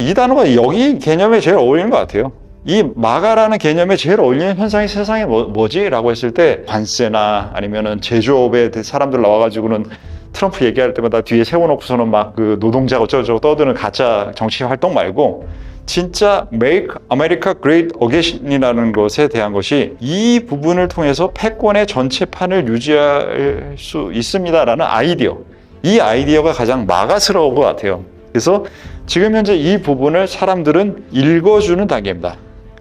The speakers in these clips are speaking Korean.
이 단어가 여기 개념에 제일 어울리는 것 같아요. 이 마가라는 개념에 제일 어울리는 현상이 세상에 뭐지? 라고 했을 때 관세나 아니면은 제조업에 사람들 나와가지고는 트럼프 얘기할 때마다 뒤에 세워놓고서는 막 그 노동자 어쩌고저쩌고 떠드는 가짜 정치 활동 말고 진짜 Make America Great Again이라는 것에 대한 것이 이 부분을 통해서 패권의 전체판을 유지할 수 있습니다라는 아이디어, 이 아이디어가 가장 마가스러운 것 같아요. 그래서 지금 현재 이 부분을 사람들은 읽어주는 단계입니다.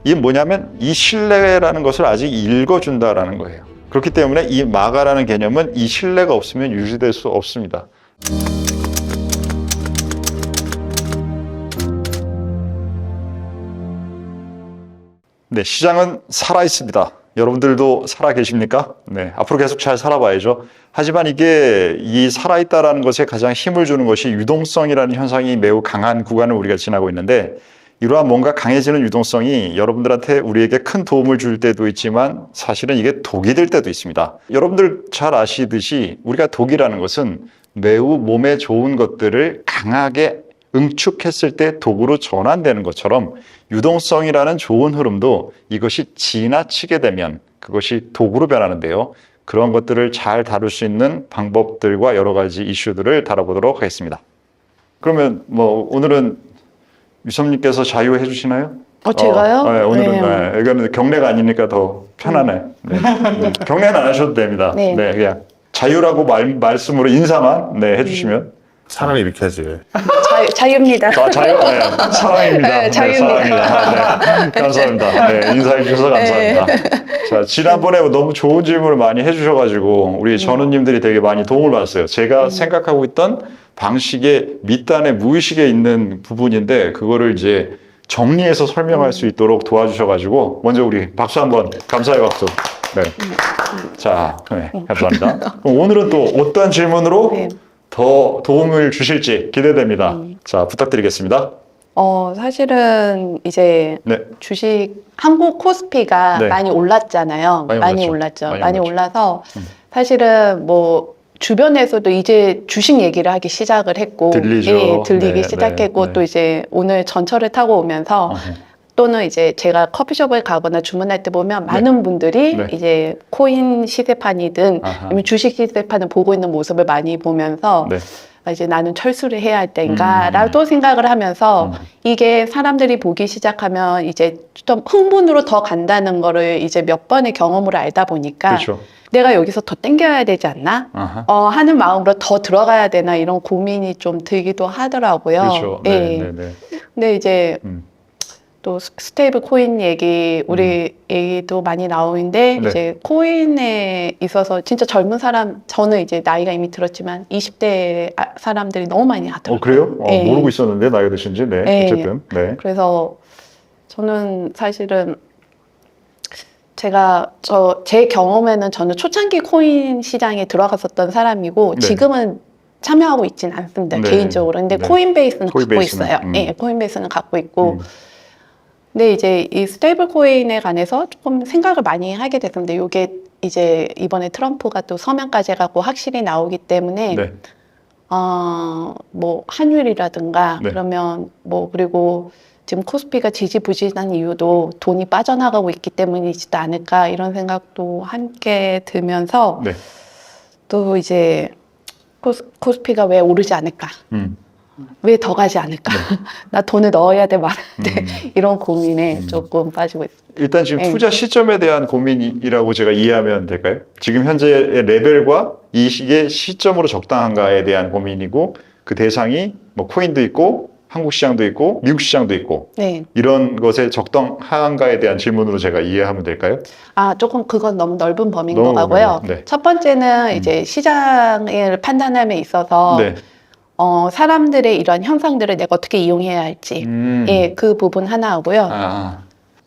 이게 뭐냐면 이 신뢰라는 것을 아직 읽어준다라는 거예요. 그렇기 때문에 이 마가라는 개념은 이 신뢰가 없으면 유지될 수 없습니다. 네, 시장은 살아있습니다. 여러분들도 살아 계십니까? 네, 앞으로 계속 잘 살아봐야죠. 하지만 이게 이 살아있다라는 것에 가장 힘을 주는 것이 유동성이라는 현상이 매우 강한 구간을 우리가 지나고 있는데, 이러한 뭔가 강해지는 유동성이 여러분들한테 우리에게 큰 도움을 줄 때도 있지만 사실은 이게 독이 될 때도 있습니다. 여러분들 잘 아시듯이 우리가 독이라는 것은 매우 몸에 좋은 것들을 강하게 응축했을 때 독으로 전환되는 것처럼 유동성이라는 좋은 흐름도 이것이 지나치게 되면 그것이 독으로 변하는데요. 그런 것들을 잘 다룰 수 있는 방법들과 여러 가지 이슈들을 다뤄보도록 하겠습니다. 그러면 뭐 오늘은 유섭님께서 자유해 주시나요? 제가요? 네, 오늘은 네. 이거는 경례가 아니니까 더 편하네. 네. 네. 경례는 안 하셔도 됩니다. 네. 네, 그냥 자유라고 말씀으로 인사만 네, 해주시면. 사람이 이렇게 하지. 자유입니다. 자유, 네, 사랑입니다. 네, 자유입니다. 네, 사랑입니다. 네, 감사합니다. 네, 인사해 주셔서 감사합니다. 자, 지난번에 너무 좋은 질문을 많이 해주셔가지고 우리 전우님들이 되게 많이 도움을 받았어요. 제가 생각하고 있던 방식의 밑단의 무의식에 있는 부분인데 그거를 이제 정리해서 설명할 수 있도록 도와주셔가지고 먼저 우리 박수 한번 감사의 박수. 네. 자, 네, 감사합니다. 그럼 오늘은 또 어떤 질문으로 네. 더 도움을 주실지 기대됩니다. 자, 부탁드리겠습니다. 사실은 이제 네. 주식 한국 코스피가 네. 많이 올랐잖아요. 많이 올랐죠. 많이 많이 올랐죠. 올라서 사실은 뭐 주변에서도 이제 주식 얘기를 하기 시작을 했고, 들리죠. 예, 들리기 네, 시작했고, 네. 또 이제 오늘 전철을 타고 오면서 또는 이제 제가 커피숍을 가거나 주문할 때 보면 많은 분들이 네. 이제 코인 시세판이든 아하. 아니면 주식 시세판을 보고 있는 모습을 많이 보면서 네. 이제 나는 철수를 해야 할 때인가라도 생각을 하면서 이게 사람들이 보기 시작하면 이제 좀 흥분으로 더 간다는 거를 이제 몇 번의 경험으로 알다 보니까 그렇죠. 내가 여기서 더 땡겨야 되지 않나? 아하. 하는 마음으로 더 들어가야 되나 이런 고민이 좀 들기도 하더라고요. 그렇죠. 네, 예. 네, 네. 근데 이제 음. 또 스테이블 코인 얘기, 우리 얘기도 많이 나오는데, 네. 이제 코인에 있어서 진짜 젊은 사람, 저는 이제 나이가 이미 들었지만 20대 사람들이 너무 많이 하더라고요. 그래요? 예. 모르고 있었는데 나이가 드신지. 네. 예. 어쨌든. 네. 그래서 저는 사실은 제 경험에는 저는 초창기 코인 시장에 들어갔었던 사람이고, 네. 지금은 참여하고 있지는 않습니다, 네. 개인적으로. 근데 네. 코인베이스는 갖고 코인베이스는, 있어요. 예, 코인베이스는 갖고 있고. 음. 근데 이제 이 스테이블 코인에 관해서 조금 생각을 많이 하게 됐습니다. 이게 이제 이번에 트럼프가 또 서명까지 해갖고 확실히 나오기 때문에, 네. 뭐, 환율이라든가, 네. 그러면 뭐, 그리고 지금 코스피가 지지부진한 이유도 돈이 빠져나가고 있기 때문이지도 않을까, 이런 생각도 함께 들면서, 네. 또 이제 코스피가 왜 오르지 않을까? 왜 더 가지 않을까? 나 돈을 넣어야 돼 말아야 돼? 이런 고민에 조금 빠지고 있어요. 일단 지금 네. 투자 시점에 대한 고민이라고 제가 이해하면 될까요? 지금 현재의 레벨과 이 시기의 시점으로 적당한가에 대한 고민이고 그 대상이 뭐 코인도 있고 한국 시장도 있고 미국 시장도 있고 네. 이런 것에 적당한가에 대한 질문으로 제가 이해하면 될까요? 조금 그건 너무 넓은 범위인 너무 것 같고요. 넓은, 네. 첫 번째는 이제 시장을 판단함에 있어서 네. 사람들의 이런 현상들을 내가 어떻게 이용해야 할지, 예, 그 부분 하나 하고요.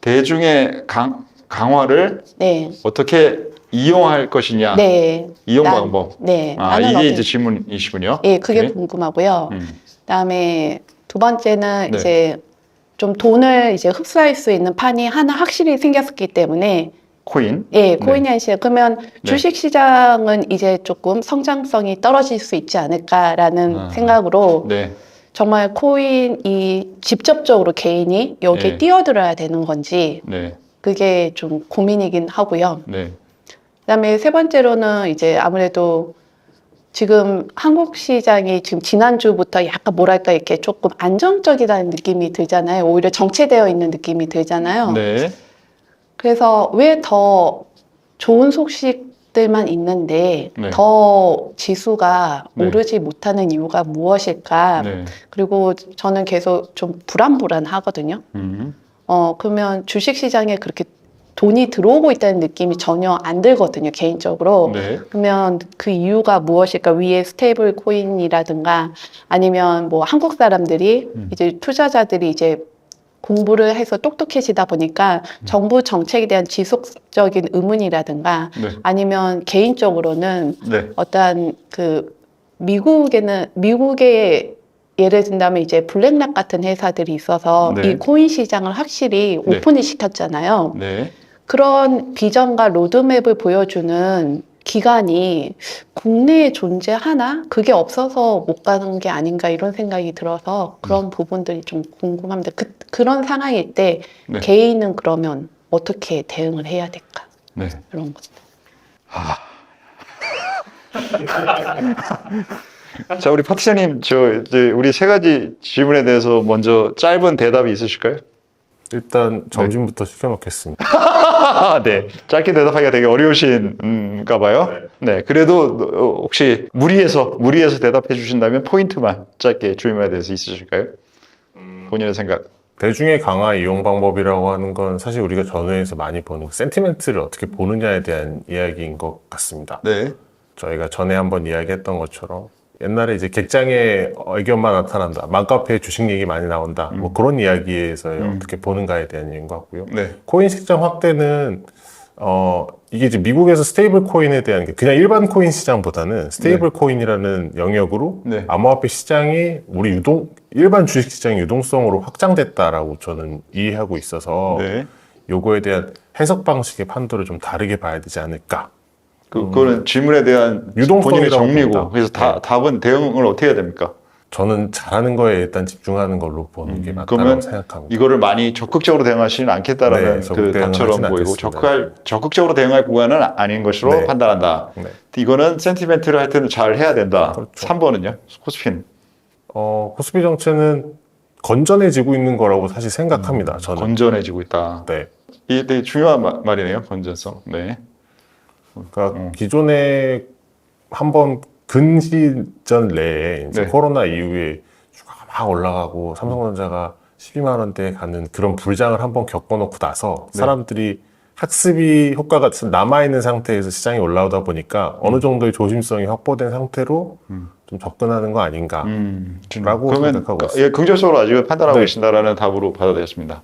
대중의 강화를 네, 어떻게 이용할 것이냐, 네, 이용 난- 방법. 네, 나는 이게 어떻게- 이제 질문이시군요. 예, 그게 네. 궁금하고요. 음. 그다음에 두 번째는 네. 이제 좀 돈을 이제 흡수할 수 있는 판이 하나 확실히 생겼기 때문에. 코인. 예, 코인 현실. 그러면 주식 시장은 이제 조금 성장성이 떨어질 수 있지 않을까라는 생각으로 네. 정말 코인이 직접적으로 개인이 여기에 네. 뛰어들어야 되는 건지 네. 그게 좀 고민이긴 하고요. 네. 그다음에 세 번째로는 이제 아무래도 지금 한국 시장이 지금 지난주부터 약간 뭐랄까 이렇게 조금 안정적이라는 느낌이 들잖아요. 오히려 정체되어 있는 느낌이 들잖아요. 네. 그래서 왜 더 좋은 소식들만 있는데 네. 더 지수가 네. 오르지 못하는 이유가 무엇일까? 네. 그리고 저는 계속 좀 불안하거든요. 음. 그러면 주식 시장에 그렇게 돈이 들어오고 있다는 느낌이 전혀 안 들거든요, 개인적으로. 네. 그러면 그 이유가 무엇일까? 위에 스테이블 코인이라든가 아니면 뭐 한국 사람들이 이제 투자자들이 이제 공부를 해서 똑똑해지다 보니까 정부 정책에 대한 지속적인 의문이라든가 네. 아니면 개인적으로는 네. 어떤 그 미국의 예를 든다면 이제 블랙락 같은 회사들이 있어서 네. 이 코인 시장을 확실히 네. 오픈을 시켰잖아요. 네. 그런 비전과 로드맵을 보여주는 기관이 국내에 존재하나? 그게 없어서 못 가는 게 아닌가 이런 생각이 들어서 그런 부분들이 좀 궁금합니다. 그런 상황일 때 네. 개인은 그러면 어떻게 대응을 해야 될까? 네. 이런 것들. 자, 우리 파트장님, 이제 우리 세 가지 질문에 대해서 먼저 짧은 대답이 있으실까요? 일단 점심부터 시켜놓겠습니다. 네. 짧게 대답하기가 되게 어려우신가 봐요. 네. 그래도 혹시 무리해서 대답해 주신다면 포인트만 짧게 질문에 대해서 있으실까요? 본인의 생각. 대중의 강화 이용 방법이라고 하는 건 사실 우리가 전후에서 많이 보는 센티멘트를 어떻게 보느냐에 대한 이야기인 것 같습니다. 네. 저희가 전에 한번 이야기했던 것처럼 옛날에 이제 객장의 의견만 나타난다. 맘카페에 주식 얘기 많이 나온다. 뭐 그런 이야기에서 어떻게 보는가에 대한 얘기인 것 같고요. 네. 코인 시장 확대는 이게 이제 미국에서 스테이블 코인에 대한 게 그냥 일반 코인 시장보다는 스테이블 코인이라는 영역으로 네. 암호화폐 시장이 우리 일반 주식 시장의 유동성으로 확장됐다라고 저는 이해하고 있어서 네. 요거에 대한 해석 방식의 판도를 좀 다르게 봐야 되지 않을까. 그거는 질문에 대한 유동성이라고 본인의 정리고, 봅니다. 그래서 답은 대응을 어떻게 해야 됩니까? 저는 잘하는 거에 일단 집중하는 걸로 보는 게 맞다고 그러면 생각합니다. 이거를 많이 적극적으로 대응하시는 않겠다라는 네, 적극 그 대응은 답처럼 하진 보이고 않겠습니다. 적극적으로 대응할 구간은 아닌 것으로 네. 판단한다. 네. 이거는 센티멘트를 하여튼 잘 해야 된다. 그렇죠. 3번은요? 코스피는 코스피 정체는 건전해지고 있는 거라고 사실 생각합니다. 저는. 건전해지고 있다. 네. 이게 되게 중요한 말이네요. 건전성. 네. 그러니까 기존에 한번 근시전 내에 이제 네. 코로나 이후에 주가가 막 올라가고 삼성전자가 12만 원대에 가는 그런 불장을 한번 겪어놓고 나서 네. 사람들이 학습이 효과가 남아있는 상태에서 시장이 올라오다 보니까 어느 정도의 조심성이 확보된 상태로 좀 접근하는 거 아닌가 라고 그러면 생각하고 있습니다. 예, 긍정적으로 아직은 판단하고 네. 계신다라는 답으로 받아들였습니다.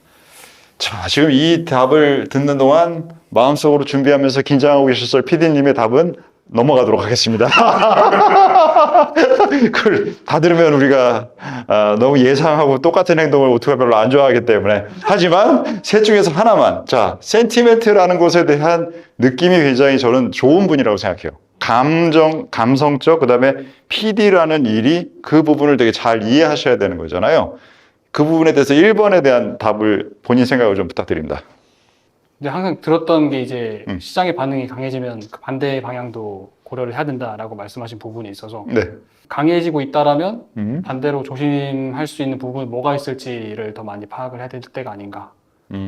자, 지금 이 답을 듣는 동안 마음속으로 준비하면서 긴장하고 계셨을 PD님의 답은 넘어가도록 하겠습니다. 그걸 다 들으면 우리가 너무 예상하고 똑같은 행동을 오토가 별로 안 좋아하기 때문에. 하지만 셋 중에서 하나만. 자, 센티멘트라는 것에 대한 느낌이 굉장히 저는 좋은 분이라고 생각해요. 감성적, 그 다음에 PD라는 일이 그 부분을 되게 잘 이해하셔야 되는 거잖아요. 그 부분에 대해서 1번에 대한 답을 본인 생각을 좀 부탁드립니다. 근데 항상 들었던 게 이제 시장의 반응이 강해지면 그 반대 방향도 고려를 해야 된다라고 말씀하신 부분이 있어서 네. 강해지고 있다라면 반대로 조심할 수 있는 부분이 뭐가 있을지를 더 많이 파악을 해야 될 때가 아닌가.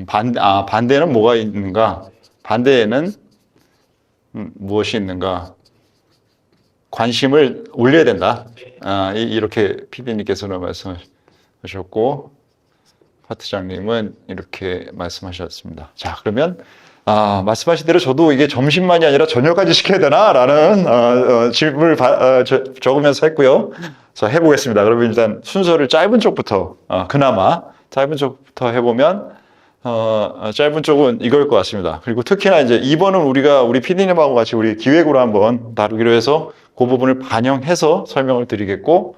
반대는 뭐가 있는가? 반대에는 무엇이 있는가? 관심을 올려야 된다. 이렇게 PD님께서는 말씀하셨고, 파트장님은 이렇게 말씀하셨습니다. 자, 그러면 말씀하신 대로 저도 이게 점심만이 아니라 저녁까지 시켜야 되나라는 질문을 적으면서 했고요. 자, 해보겠습니다. 그러면 일단 순서를 짧은 쪽부터 그나마 짧은 쪽부터 해보면 짧은 쪽은 이걸 것 같습니다. 그리고 특히나 이제 2번은 우리 PD님하고 같이 우리 기획으로 한번 다루기로 해서 그 부분을 반영해서 설명을 드리겠고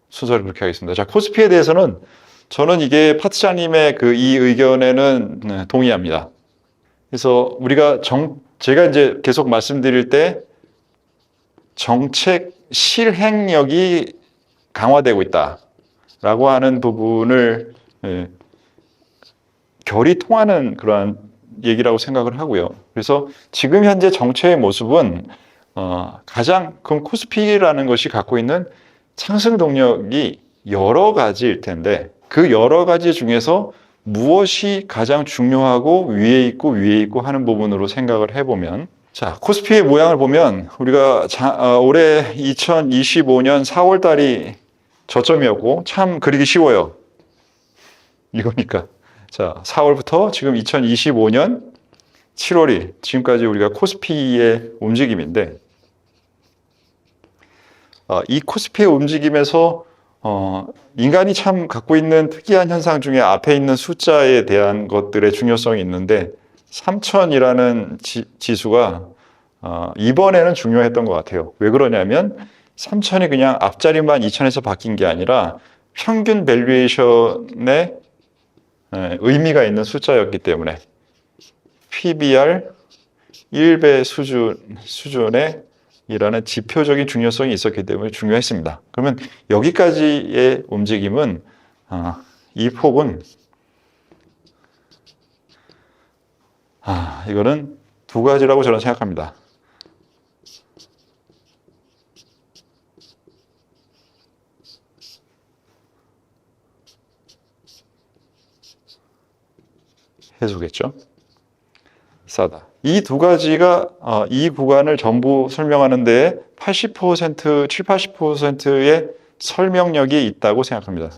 순서를 그렇게 하겠습니다. 자, 코스피에 대해서는 저는 이게 파트장님의 이 의견에는 동의합니다. 그래서 우리가 제가 이제 계속 말씀드릴 때 정책 실행력이 강화되고 있다라고 하는 부분을 결이 통하는 그러한 얘기라고 생각을 하고요. 그래서 지금 현재 정체의 모습은 가장 그럼 코스피라는 것이 갖고 있는 상승 동력이 여러 가지일 텐데 그 여러 가지 중에서 무엇이 가장 중요하고 위에 있고 하는 부분으로 생각을 해보면 자, 코스피의 모양을 보면 우리가 올해 2025년 4월 달이 저점이었고 참 그리기 쉬워요. 이거니까. 자, 4월부터 지금 2025년 7월이 지금까지 우리가 코스피의 움직임인데 이 코스피의 움직임에서 인간이 참 갖고 있는 특이한 현상 중에 앞에 있는 숫자에 대한 것들의 중요성이 있는데 3000이라는 지수가 이번에는 중요했던 것 같아요. 왜 그러냐면 3000이 그냥 앞자리만 2000에서 바뀐 게 아니라 평균 밸류에이션에 의미가 있는 숫자였기 때문에 PBR 1배 수준의 이라는 지표적인 중요성이 있었기 때문에 중요했습니다. 그러면 여기까지의 움직임은 이 폭은 이거는 두 가지라고 저는 생각합니다. 해소겠죠? 싸다. 이 두 가지가 이 구간을 전부 설명하는 데에 80%, 80%의 설명력이 있다고 생각합니다.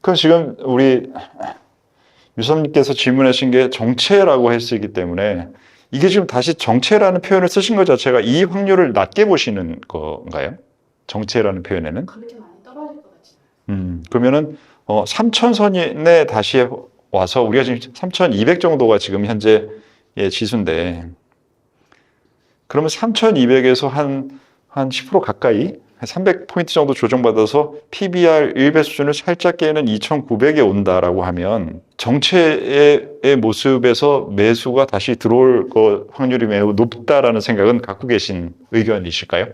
그럼 지금 우리 유선님께서 질문하신 게 정체라고 했기 때문에 이게 지금 다시 정체라는 표현을 쓰신 것 자체가 이 확률을 낮게 보시는 건가요? 정체라는 표현에는? 그렇게 많이 떨어질 것 같지. 그러면은 3000선에 다시 와서 우리가 지금 3200 정도가 지금 현재의 지수인데 그러면 3200에서 한 10% 가까이 300포인트 정도 조정받아서 PBR 1배 수준을 살짝 깨는 2900에 온다라고 하면 정체의 모습에서 매수가 다시 들어올 확률이 매우 높다라는 생각은 갖고 계신 의견이실까요?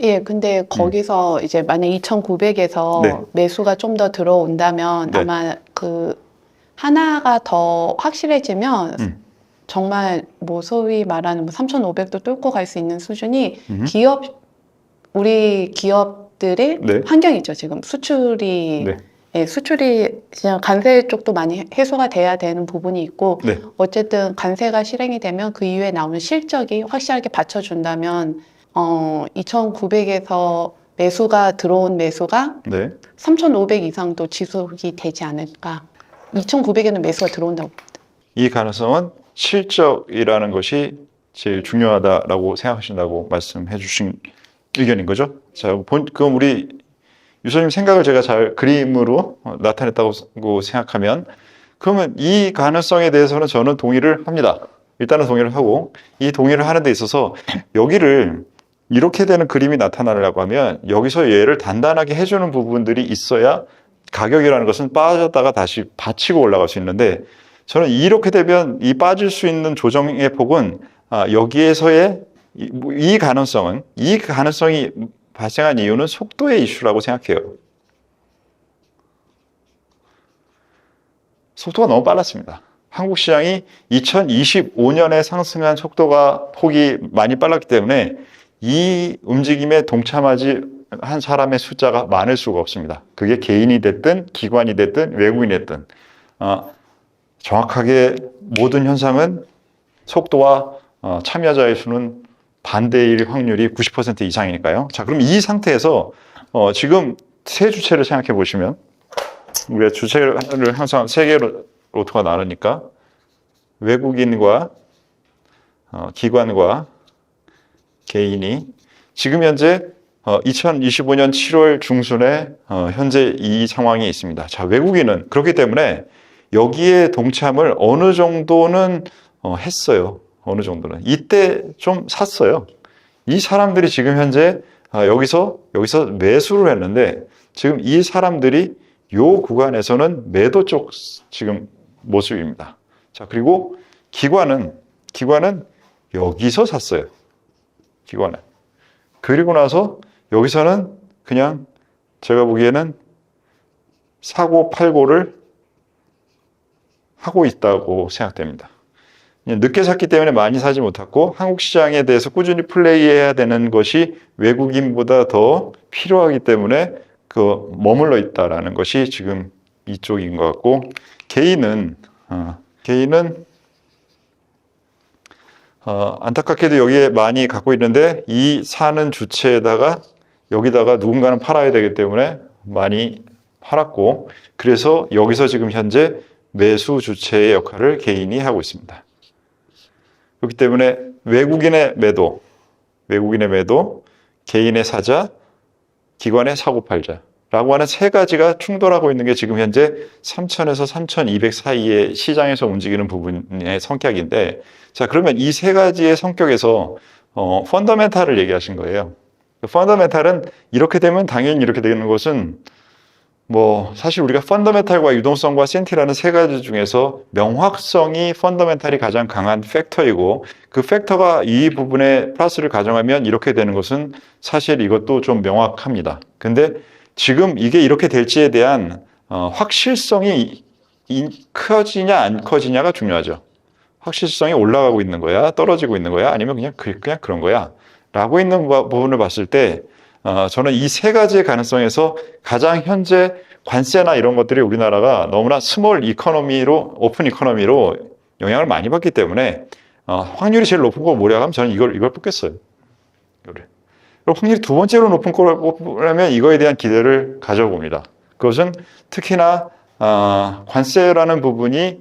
예, 근데 거기서 이제 만약 2,900에서 네. 매수가 좀 더 들어온다면 네. 아마 그 하나가 더 확실해지면 정말 뭐 소위 말하는 3,500도 뚫고 갈 수 있는 수준이 우리 기업들의 네. 환경이죠. 지금 수출이 네. 예, 수출이 그냥 관세 쪽도 많이 해소가 돼야 되는 부분이 있고 네. 어쨌든 관세가 실행이 되면 그 이후에 나오는 실적이 확실하게 받쳐준다면 2,900에서 매수가 들어온 매수가 네. 3,500 이상도 지속이 되지 않을까. 2,900에는 매수가 들어온다고 봅니다. 이 가능성은 실적이라는 것이 제일 중요하다라고 생각하신다고 말씀해 주신 의견인 거죠? 자, 그럼 우리 유선님 생각을 제가 잘 그림으로 나타냈다고 생각하면 그러면 이 가능성에 대해서는 저는 동의를 합니다. 일단은 동의를 하고 이 동의를 하는 데 있어서 여기를 이렇게 되는 그림이 나타나려고 하면 여기서 얘를 단단하게 해주는 부분들이 있어야 가격이라는 것은 빠졌다가 다시 받치고 올라갈 수 있는데 저는 이렇게 되면 이 빠질 수 있는 조정의 폭은 여기에서의 이 가능성이 발생한 이유는 속도의 이슈라고 생각해요. 속도가 너무 빨랐습니다. 한국 시장이 2025년에 상승한 폭이 많이 빨랐기 때문에 이 움직임에 동참하지 한 사람의 숫자가 많을 수가 없습니다. 그게 개인이 됐든 기관이 됐든 외국인이 됐든 정확하게 모든 현상은 속도와 참여자의 수는 반대일 확률이 90% 이상이니까요. 자, 그럼 이 상태에서 지금 세 주체를 생각해 보시면 우리가 주체를 항상 세 개로 로트가 나누니까 외국인과 기관과 개인이 지금 현재 2025년 7월 중순에 현재 이 상황이 있습니다. 자, 외국인은 그렇기 때문에 여기에 동참을 어느 정도는 했어요. 어느 정도는. 이때 좀 샀어요. 이 사람들이 지금 현재 여기서 매수를 했는데 지금 이 사람들이 요 구간에서는 매도 쪽 지금 모습입니다. 자, 그리고 기관은 여기서 샀어요. 기관은. 그리고 나서 여기서는 그냥 제가 보기에는 사고 팔고를 하고 있다고 생각됩니다. 늦게 샀기 때문에 많이 사지 못했고 한국 시장에 대해서 꾸준히 플레이해야 되는 것이 외국인보다 더 필요하기 때문에 머물러 있다라는 것이 지금 이쪽인 것 같고, 개인은 안타깝게도 여기에 많이 갖고 있는데 이 사는 주체에다가 여기다가 누군가는 팔아야 되기 때문에 많이 팔았고, 그래서 여기서 지금 현재 매수 주체의 역할을 개인이 하고 있습니다. 그렇기 때문에 외국인의 매도, 개인의 사자, 기관의 사고 팔자 라고 하는 세 가지가 충돌하고 있는 게 지금 현재 3,000에서 3,200 사이의 시장에서 움직이는 부분의 성격인데, 자, 그러면 이 세 가지의 성격에서 펀더멘탈을 얘기하신 거예요. 펀더멘탈은 이렇게 되면 당연히 이렇게 되는 것은 사실 우리가 펀더멘탈과 유동성과 센티라는 세 가지 중에서 명확성이 펀더멘탈이 가장 강한 팩터이고, 그 팩터가 이 부분에 플러스를 가정하면 이렇게 되는 것은 사실 이것도 좀 명확합니다. 근데 지금 이게 이렇게 될지에 대한 확실성이 커지냐 안 커지냐가 중요하죠. 확실성이 올라가고 있는 거야, 떨어지고 있는 거야, 아니면 그냥 그런 거야 라고 있는 부분을 봤을 때 저는 이 세 가지의 가능성에서 가장 현재 관세나 이런 것들이 우리나라가 너무나 스몰 이코노미로, 오픈 이코노미로 영향을 많이 받기 때문에 확률이 제일 높은 거 뭐냐 하면 저는 이걸 뽑겠어요. 그리고 확률이 두 번째로 높은 걸 뽑으려면 이거에 대한 기대를 가져봅니다. 그것은 특히나 관세라는 부분이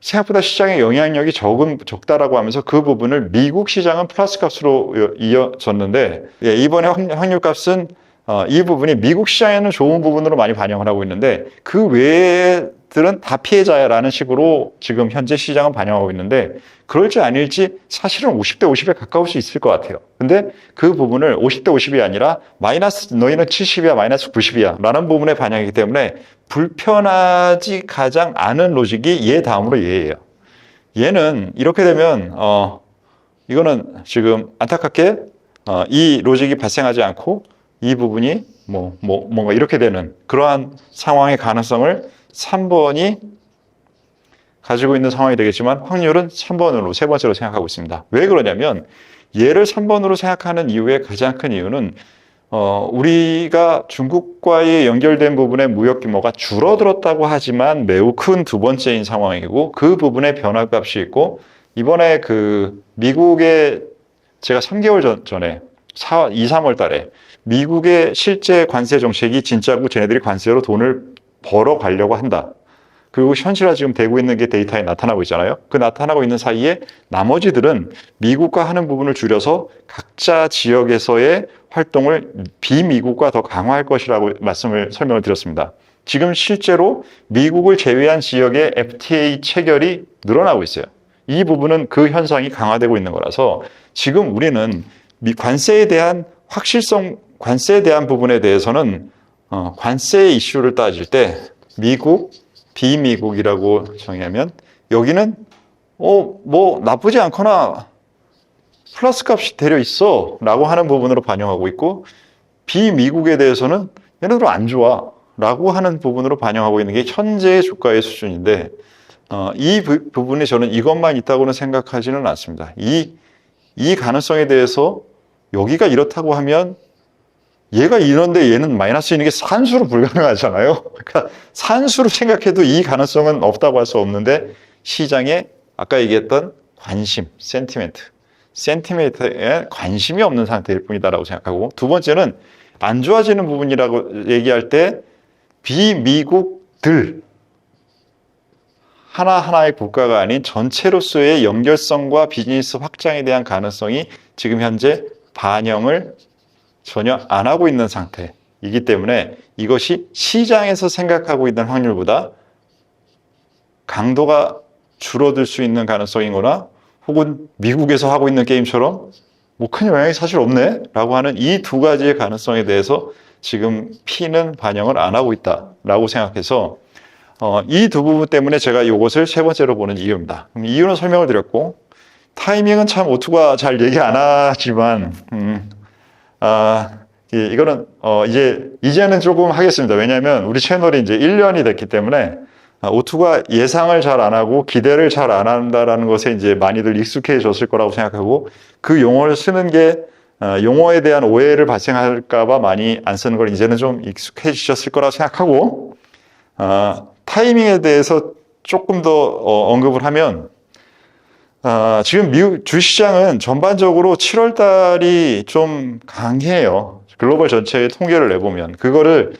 생각보다 시장의 영향력이 적다라고 하면서 그 부분을 미국 시장은 플러스 값으로 이어졌는데, 이번에 확률 값은 이 부분이 미국 시장에는 좋은 부분으로 많이 반영을 하고 있는데 그 외들은 다 피해자라는 식으로 지금 현재 시장은 반영하고 있는데, 그럴지 아닐지 사실은 50대 50에 가까울 수 있을 것 같아요. 근데 그 부분을 50대 50이 아니라 마이너스 너희는 70이야 마이너스 90이야 라는 부분에 반영이기 때문에 불편하지 가장 않은 로직이 얘 다음으로 얘예요. 얘는 이렇게 되면 이거는 지금 안타깝게 이 로직이 발생하지 않고 이 부분이 뭔가 이렇게 되는 그러한 상황의 가능성을 3번이 가지고 있는 상황이 되겠지만 확률은 3번으로 세 번째로 생각하고 있습니다. 왜 그러냐면 얘를 3번으로 생각하는 이유의 가장 큰 이유는 우리가 중국과의 연결된 부분의 무역 규모가 줄어들었다고 하지만 매우 큰 두 번째인 상황이고, 그 부분에 변화값이 있고, 이번에 미국의 제가 3개월 전에 2, 3월 달에 미국의 실제 관세 정책이 진짜고 쟤네들이 관세로 돈을 벌어 가려고 한다. 그리고 현실화 지금 되고 있는 게 데이터에 나타나고 있잖아요. 그 나타나고 있는 사이에 나머지들은 미국과 하는 부분을 줄여서 각자 지역에서의 활동을 비미국과 더 강화할 것이라고 설명을 드렸습니다. 지금 실제로 미국을 제외한 지역의 FTA 체결이 늘어나고 있어요. 이 부분은 그 현상이 강화되고 있는 거라서 지금 우리는 관세에 대한 확실성, 관세에 대한 부분에 대해서는 관세 이슈를 따질 때 미국, 비미국이라고 정의하면 여기는 나쁘지 않거나 플러스 값이 되려 있어 라고 하는 부분으로 반영하고 있고, 비미국에 대해서는 얘네들 안 좋아 라고 하는 부분으로 반영하고 있는 게 현재의 주가의 수준인데, 이 부분에 저는 이것만 있다고는 생각하지는 않습니다. 이 가능성에 대해서 여기가 이렇다고 하면 얘가 이런데 얘는 마이너스인 게 산수로 불가능하잖아요. 그러니까 산수로 생각해도 이 가능성은 없다고 할 수 없는데, 시장에 아까 얘기했던 관심, 센티멘트에 관심이 없는 상태일 뿐이다라고 생각하고, 두 번째는 안 좋아지는 부분이라고 얘기할 때 비미국들 하나하나의 국가가 아닌 전체로서의 연결성과 비즈니스 확장에 대한 가능성이 지금 현재 반영을 전혀 안 하고 있는 상태이기 때문에 이것이 시장에서 생각하고 있는 확률보다 강도가 줄어들 수 있는 가능성이거나, 혹은 미국에서 하고 있는 게임처럼 큰 영향이 사실 없네 라고 하는 이 두 가지의 가능성에 대해서 지금 P는 반영을 안 하고 있다라고 생각해서 이 두 부분 때문에 제가 이것을 세 번째로 보는 이유입니다. 그럼 이유는 설명을 드렸고, 타이밍은 참 오투가 잘 얘기 안 하지만 이거는 이제는 조금 하겠습니다. 왜냐하면 우리 채널이 이제 1년이 됐기 때문에 오투가 예상을 잘 안 하고 기대를 잘 안 한다라는 것에 이제 많이들 익숙해졌을 거라고 생각하고, 그 용어를 쓰는 게 용어에 대한 오해를 발생할까봐 많이 안 쓰는 걸 이제는 좀 익숙해지셨을 거라고 생각하고, 타이밍에 대해서 조금 더 언급을 하면, 지금 미국 주시장은 전반적으로 7월 달이 좀 강해요. 글로벌 전체의 통계를 내보면. 그거를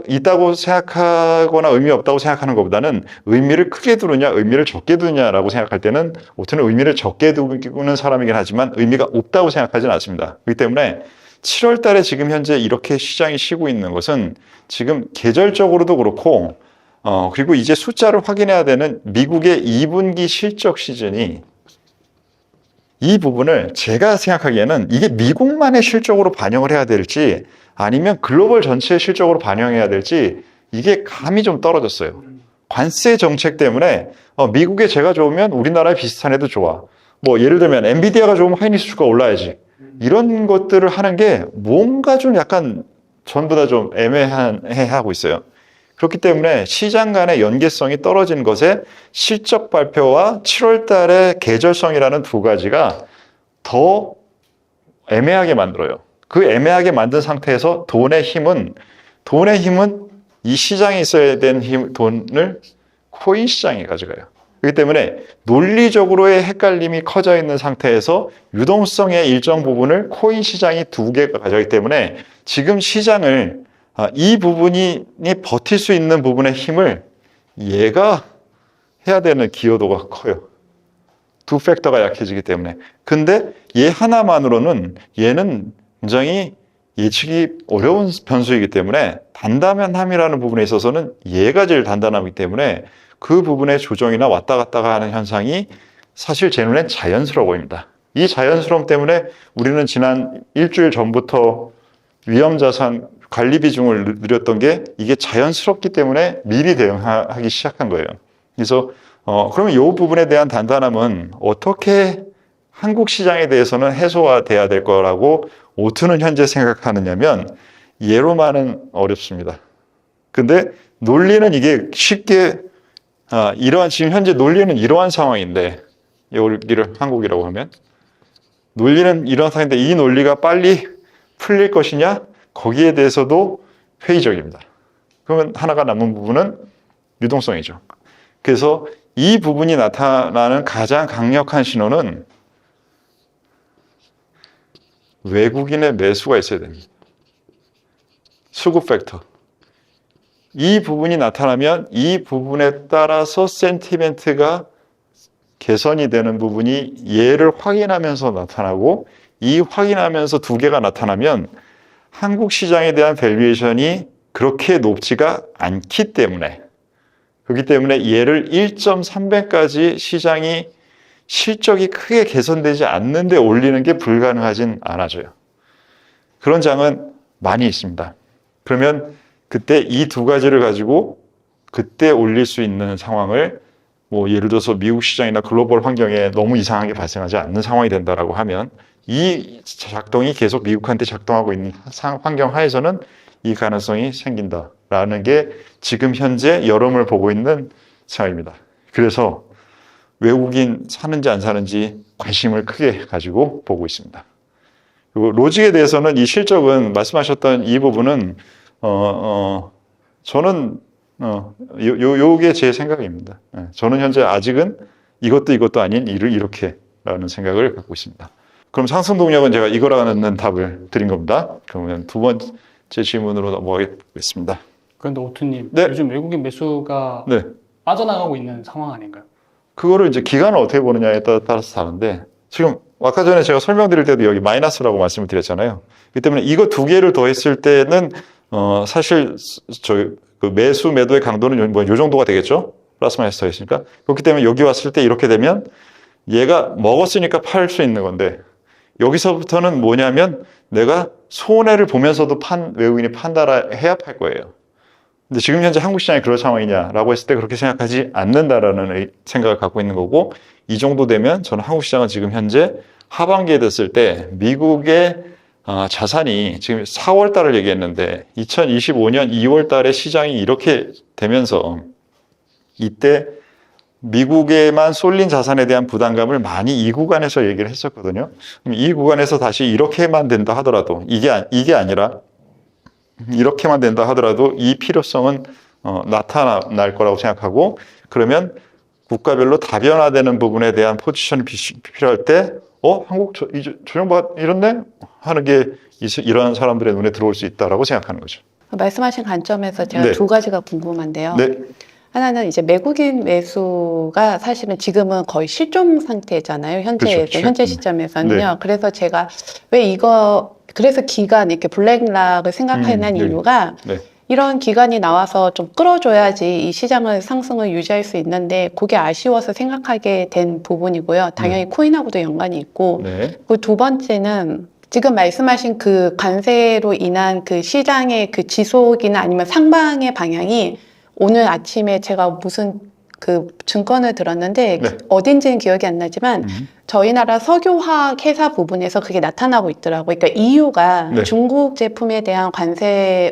있다고 생각하거나 의미 없다고 생각하는 것보다는 의미를 크게 두느냐, 의미를 적게 두느냐라고 생각할 때는 오트는 의미를 적게 두는 사람이긴 하지만 의미가 없다고 생각하지는 않습니다. 그렇기 때문에 7월 달에 지금 현재 이렇게 시장이 쉬고 있는 것은 지금 계절적으로도 그렇고, 그리고 이제 숫자를 확인해야 되는 미국의 2분기 실적 시즌이, 이 부분을 제가 생각하기에는 이게 미국만의 실적으로 반영을 해야 될지 아니면 글로벌 전체의 실적으로 반영해야 될지 이게 감이 좀 떨어졌어요. 관세 정책 때문에 미국의 재가 좋으면 우리나라의 비슷한 애도 좋아. 뭐 예를 들면 엔비디아가 좋으면 하이닉스주가 올라야지. 이런 것들을 하는 게 뭔가 좀 약간 전부 다 좀 애매하고 있어요. 그렇기 때문에 시장 간의 연계성이 떨어진 것에 실적 발표와 7월 달의 계절성이라는 두 가지가 더 애매하게 만들어요. 그 애매하게 만든 상태에서 돈의 힘은 이 시장에 있어야 되는 돈을 코인 시장에 가져가요. 그렇기 때문에 논리적으로의 헷갈림이 커져 있는 상태에서 유동성의 일정 부분을 코인 시장이 두 개가 가져가기 때문에 지금 시장을 이 부분이 버틸 수 있는 부분의 힘을 얘가 해야 되는 기여도가 커요. 두 팩터가 약해지기 때문에. 근데 얘 하나만으로는 얘는 굉장히 예측이 어려운 변수이기 때문에 단단함이라는 부분에 있어서는 얘가 제일 단단하기 때문에 그 부분의 조정이나 왔다 갔다 하는 현상이 사실 제 눈엔 자연스러워 보입니다. 이 자연스러움 때문에 우리는 지난 일주일 전부터 위험자산 관리 비중을 늘렸던 게 이게 자연스럽기 때문에 미리 대응하기 시작한 거예요. 그래서 그러면 이 부분에 대한 단단함은 어떻게 한국 시장에 대해서는 해소돼야 될 거라고 오투는 현재 생각하느냐면 얘로만은 어렵습니다. 근데 논리는 이게 쉽게 지금 현재 논리는 이러한 상황인데, 여기를 한국이라고 하면 논리는 이런 상황인데 이 논리가 빨리 풀릴 것이냐? 거기에 대해서도 회의적입니다. 그러면 하나가 남은 부분은 유동성이죠. 그래서 이 부분이 나타나는 가장 강력한 신호는 외국인의 매수가 있어야 됩니다. 수급 팩터. 이 부분이 나타나면 이 부분에 따라서 센티멘트가 개선이 되는 부분이 얘를 확인하면서 나타나고, 이 확인하면서 두 개가 나타나면 한국 시장에 대한 밸류에이션이 그렇게 높지가 않기 때문에, 그렇기 때문에 얘를 1.3배까지 시장이 실적이 크게 개선되지 않는데 올리는 게 불가능하진 않아져요. 그런 장은 많이 있습니다. 그러면 그때 이 두 가지를 가지고 그때 올릴 수 있는 상황을, 뭐 예를 들어서 미국 시장이나 글로벌 환경에 너무 이상하게 발생하지 않는 상황이 된다라고 하면, 이 작동이 계속 미국한테 작동하고 있는 환경 하에서는 이 가능성이 생긴다라는 게 지금 현재 여름을 보고 있는 상황입니다. 그래서 외국인 사는지 안 사는지 관심을 크게 가지고 보고 있습니다. 그리고 로직에 대해서는 이 실적은 말씀하셨던 이 부분은 저는 요게 제 생각입니다. 저는 현재 아직은 이것도 아닌 이렇게라는 생각을 갖고 있습니다. 그럼 상승 동력은 제가 이거라는 답을 드린 겁니다. 그러면 두 번째 질문으로 넘어가겠습니다. 그런데 오투님, 네. 요즘 외국인 매수가 네. 빠져나가고 있는 상황 아닌가요? 그거를 이제 기간을 어떻게 보느냐에 따라서 다른데, 지금 아까 전에 제가 설명드릴 때도 여기 마이너스라고 말씀을 드렸잖아요. 그렇기 때문에 이거 두 개를 더했을 때는 사실 그 매수 매도의 강도는 요 정도가 되겠죠. 플러스 마이너스 더했으니까. 그렇기 때문에 여기 왔을 때 이렇게 되면 얘가 먹었으니까 팔 수 있는 건데, 여기서부터는 뭐냐면 내가 손해를 보면서도 외국인이 판단을 해야 팔 거예요. 근데 지금 현재 한국 시장이 그런 상황이냐라고 했을 때 그렇게 생각하지 않는다라는 생각을 갖고 있는 거고, 이 정도 되면 저는 한국 시장은 지금 현재 하반기에 됐을 때 미국의 자산이 지금 4월 달을 얘기했는데 2025년 2월 달에 시장이 이렇게 되면서 이때 미국에만 쏠린 자산에 대한 부담감을 많이 이 구간에서 얘기를 했었거든요. 그럼 이 구간에서 다시 이렇게만 된다 하더라도 이게 아니라 이렇게만 된다 하더라도 이 필요성은 나타날 거라고 생각하고 그러면 국가별로 다변화되는 부분에 대한 포지션이 필요할 때 한국 조정받 이렇네? 하는 게 이런 사람들의 눈에 들어올 수 있다라고 생각하는 거죠. 말씀하신 관점에서 제가 네. 두 가지가 궁금한데요. 네. 하나는 이제 외국인 매수가 사실은 지금은 거의 실종 상태잖아요. 그렇죠. 현재 시점에서는요. 네. 그래서 제가 그래서 기간 이렇게 블랙락을 생각하는 네. 이유가 네. 이런 기간이 나와서 좀 끌어줘야지 이 시장을 상승을 유지할 수 있는데 그게 아쉬워서 생각하게 된 부분이고요. 당연히 코인하고도 연관이 있고 네. 그 두 번째는 지금 말씀하신 그 관세로 인한 그 시장의 그 지속이나 아니면 상방의 방향이 오늘 아침에 제가 무슨 그 증권을 들었는데 네. 어딘지는 기억이 안 나지만 저희 나라 석유화학 회사 부분에서 그게 나타나고 있더라고요. 그러니까 EU가 네. 중국 제품에 대한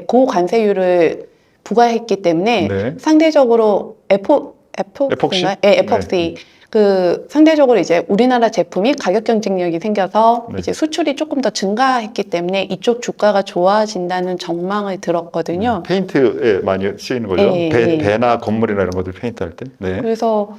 고관세율을 부과했기 때문에 네. 상대적으로 에폭시? 에폭시. 그 상대적으로 이제 우리나라 제품이 가격 경쟁력이 생겨서 네. 이제 수출이 조금 더 증가했기 때문에 이쪽 주가가 좋아진다는 전망을 들었거든요. 페인트에 많이 쓰이는 거죠. 예, 예. 배나 건물이나 이런 것들 페인트 할 때. 네. 그래서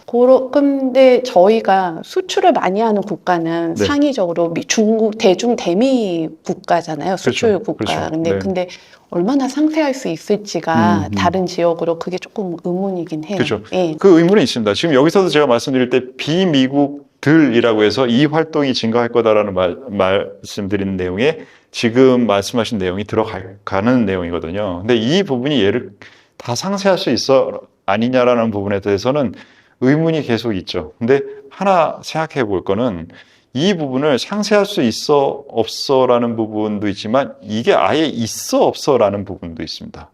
근데 저희가 수출을 많이 하는 국가는 네. 상위적으로 중국 대미 국가잖아요. 수출 그렇죠. 국가. 그렇죠. 네. 근데 얼마나 상쇄할 수 있을지가 음. 다른 지역으로 그게 조금 의문이긴 해요. 그렇죠. 예. 그 의문은 있습니다. 지금 여기서도 제가 말씀드릴 때 비미국들이라고 해서 이 활동이 증가할 거다라는 말씀드린 내용에 지금 말씀하신 내용이 들어가는 내용이거든요. 근데 이 부분이 얘를 다 상쇄할 수 있어 아니냐라는 부분에 대해서는 의문이 계속 있죠. 근데 하나 생각해 볼 거는 이 부분을 상쇄할 수 있어 없어라는 부분도 있지만 이게 아예 있어 없어라는 부분도 있습니다.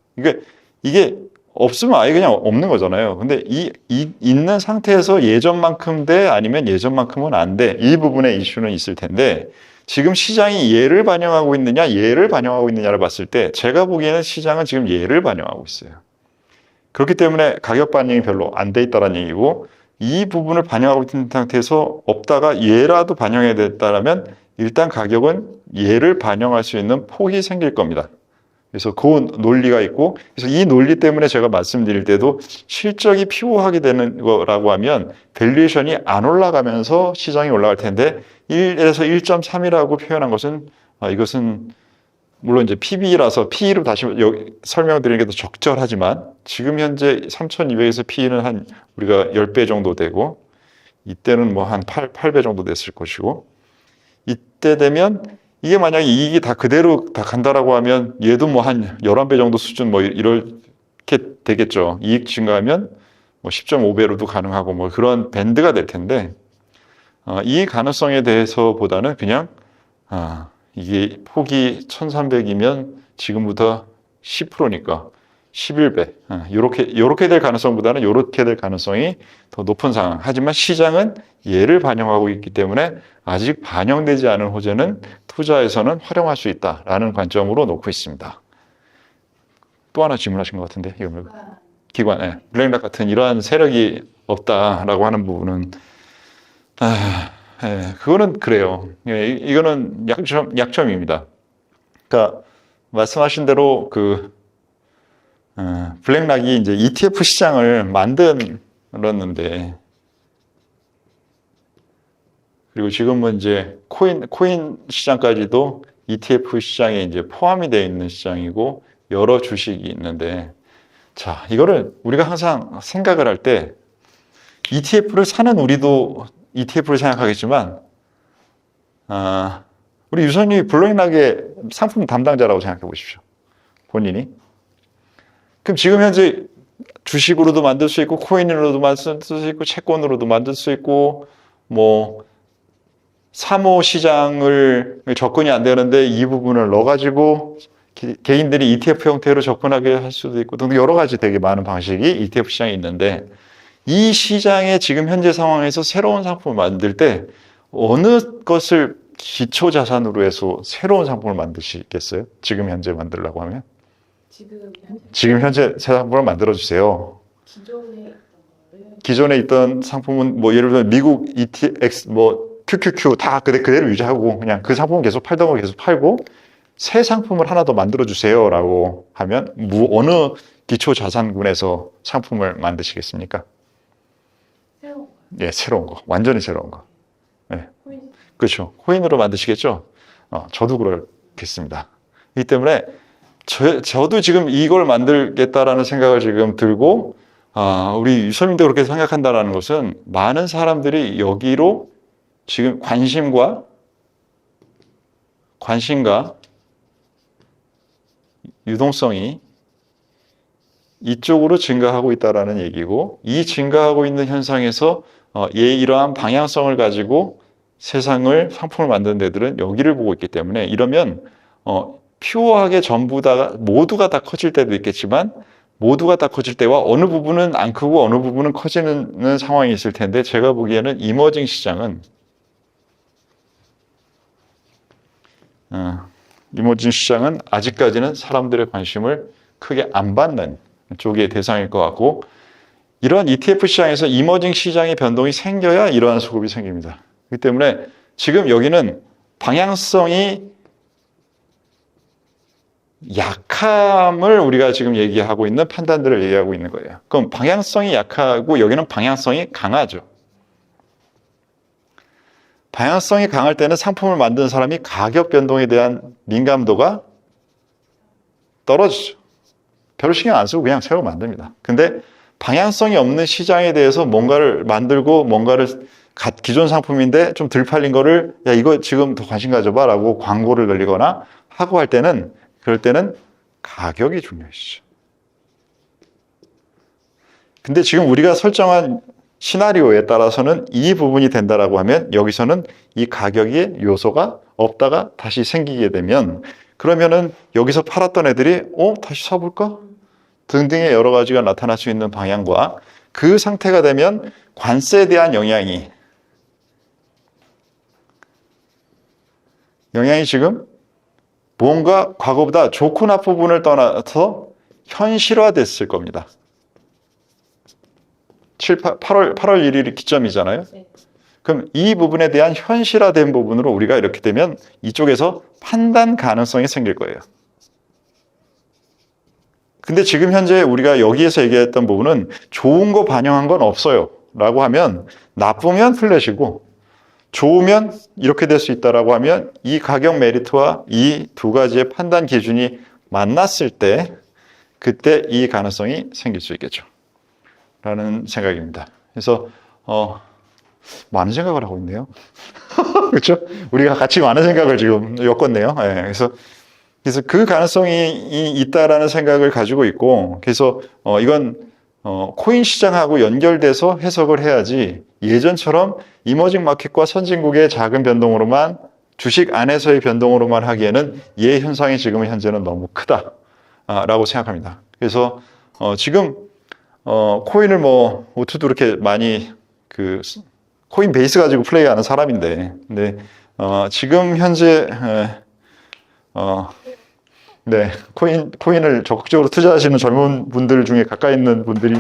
이게 없으면 아예 그냥 없는 거잖아요. 근데 있는 상태에서 예전만큼 돼 아니면 예전만큼은 안 돼. 이 부분의 이슈는 있을 텐데 지금 시장이 얘를 반영하고 있느냐 얘를 반영하고 있느냐를 봤을 때 제가 보기에는 시장은 지금 얘를 반영하고 있어요. 그렇기 때문에 가격 반영이 별로 안 돼 있다는 얘기고 이 부분을 반영하고 있는 상태에서 없다가 얘라도 반영이 됐다면 일단 가격은 얘를 반영할 수 있는 폭이 생길 겁니다. 그래서 그 논리가 있고 그래서 이 논리 때문에 제가 말씀드릴 때도 실적이 피vo하게 되는 거라고 하면 밸류에이션이 안 올라가면서 시장이 올라갈 텐데 1에서 1.3이라고 표현한 것은 이것은 물론 이제 PB라서 PE로 다시 설명드리는 게 더 적절하지만 지금 현재 3,200에서 PE는 한 우리가 10배 정도 되고 이때는 뭐 한 8배 정도 됐을 것이고 이때 되면 이게 만약에 이익이 다 그대로 다 간다라고 하면 얘도 뭐 한 11배 정도 수준 뭐 이렇게 되겠죠. 이익 증가하면 뭐 10.5배로도 가능하고 뭐 그런 밴드가 될 텐데 이 가능성에 대해서보다는 그냥 이게 폭이 1,300이면 지금부터 10%니까 11배. 요렇게 될 가능성보다는 요렇게 될 가능성이 더 높은 상황. 하지만 시장은 얘를 반영하고 있기 때문에 아직 반영되지 않은 호재는 투자에서는 활용할 수 있다라는 관점으로 놓고 있습니다. 또 하나 질문하신 것 같은데, 이거 말고. 기관, 블랙락 같은 이러한 세력이 없다라고 하는 부분은, 그거는 그래요. 이거는 약점입니다. 그러니까, 말씀하신 대로 블랙락이 이제 ETF 시장을 만들었는데, 그리고 지금은 이제 코인 시장까지도 ETF 시장에 이제 포함이 되어 있는 시장이고, 여러 주식이 있는데, 자, 이거를 우리가 항상 생각을 할 때, ETF를 사는 우리도 ETF를 생각하겠지만, 우리 유선이 블랙락의 상품 담당자라고 생각해 보십시오. 본인이. 그럼 지금 현재 주식으로도 만들 수 있고, 코인으로도 만들 수 있고, 채권으로도 만들 수 있고, 뭐, 사모 시장을 접근이 안 되는데 이 부분을 넣어가지고 개인들이 ETF 형태로 접근하게 할 수도 있고 등등 여러 가지 되게 많은 방식이 ETF 시장에 있는데 이 시장의 지금 현재 상황에서 새로운 상품을 만들 때 어느 것을 기초 자산으로 해서 새로운 상품을 만드시겠어요? 지금 현재 만들려고 하면? 지금 현재 새 상품을 만들어 주세요. 기존에 있던 상품은 뭐 예를 들면 미국 ETX 뭐 QQQ 다 그대로 유지하고 그냥 그 상품을 계속 팔던 거 계속 팔고 새 상품을 하나 더 만들어 주세요라고 하면 어느 기초 자산군에서 상품을 만드시겠습니까? 예, 새로운 거. 완전히 새로운 거. 예. 그렇죠. 코인으로 만드시겠죠? 저도 그렇겠습니다. 이 때문에 저도 지금 이걸 만들겠다라는 생각을 지금 들고, 우리 유서민도 그렇게 생각한다라는 것은 많은 사람들이 여기로 지금 관심과 유동성이 이쪽으로 증가하고 있다라는 얘기고, 이 증가하고 있는 현상에서 이러한 방향성을 가지고 세상을 상품을 만드는 데들은 여기를 보고 있기 때문에 이러면 퓨어하게 모두가 다 커질 때도 있겠지만 모두가 다 커질 때와 어느 부분은 안 크고 어느 부분은 커지는 상황이 있을 텐데 제가 보기에는 이머징 시장은 아직까지는 사람들의 관심을 크게 안 받는 쪽의 대상일 것 같고 이러한 ETF 시장에서 이머징 시장의 변동이 생겨야 이러한 수급이 생깁니다. 그렇기 때문에 지금 여기는 방향성이 약함을 우리가 지금 얘기하고 있는 판단들을 얘기하고 있는 거예요. 그럼 방향성이 약하고 여기는 방향성이 강하죠. 방향성이 강할 때는 상품을 만드는 사람이 가격 변동에 대한 민감도가 떨어지죠. 별로 신경 안 쓰고 그냥 새로 만듭니다. 근데 방향성이 없는 시장에 대해서 뭔가를 만들고 기존 상품인데 좀 덜 팔린 거를 야 이거 지금 더 관심 가져봐 라고 광고를 늘리거나 하고 그럴 때는 가격이 중요하시죠. 근데 지금 우리가 설정한 시나리오에 따라서는 이 부분이 된다라고 하면 여기서는 이 가격의 요소가 없다가 다시 생기게 되면 그러면은 여기서 팔았던 애들이 다시 사볼까? 등등의 여러 가지가 나타날 수 있는 방향과 그 상태가 되면 관세에 대한 영향이 지금 뭔가 과거보다 좋고 나쁜 부분을 떠나서 현실화됐을 겁니다. 8월 1일이 기점이잖아요. 그럼 이 부분에 대한 현실화된 부분으로 우리가 이렇게 되면 이쪽에서 판단 가능성이 생길 거예요. 근데 지금 현재 우리가 여기에서 얘기했던 부분은 좋은 거 반영한 건 없어요 라고 하면 나쁘면 플랫이고 좋으면 이렇게 될 수 있다라고 하면 이 가격 메리트와 이 두 가지의 판단 기준이 만났을 때 그때 이 가능성이 생길 수 있겠죠 라는 생각입니다. 그래서 많은 생각을 하고 있네요. 그렇죠? 우리가 같이 많은 생각을 지금 엮었네요. 네, 그래서 그 가능성이 있다라는 생각을 가지고 있고, 그래서 이건 코인 시장하고 연결돼서 해석을 해야지 예전처럼 이머징 마켓과 선진국의 작은 변동으로만 주식 안에서의 변동으로만 하기에는 이 현상이 지금 현재는 너무 크다라고 생각합니다. 그래서 지금 코인을 오투도 이렇게 많이 코인 베이스 가지고 플레이하는 사람인데, 근데 지금 현재 네, 코인을 적극적으로 투자하시는 젊은 분들 중에 가까이 있는 분들이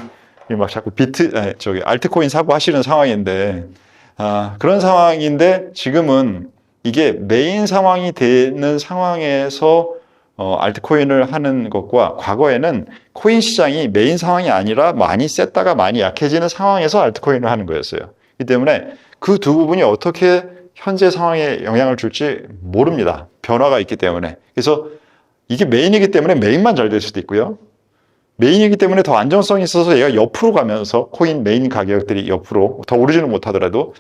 막 자꾸 알트코인 사고 하시는 상황인데, 그런 상황인데 지금은 이게 메인 상황이 되는 상황에서 알트코인을 하는 것과 과거에는 코인 시장이 메인 상황이 아니라 많이 셌다가 많이 약해지는 상황에서 알트코인을 하는 거였어요. 그렇기 때문에 그 두 부분이 어떻게 현재 상황에 영향을 줄지 모릅니다. 변화가 있기 때문에. 그래서 이게 메인이기 때문에 메인만 잘 될 수도 있고요. 메인이기 때문에 더 안정성이 있어서 얘가 옆으로 가면서 코인 메인 가격들이 옆으로 더 오르지는 못하더라도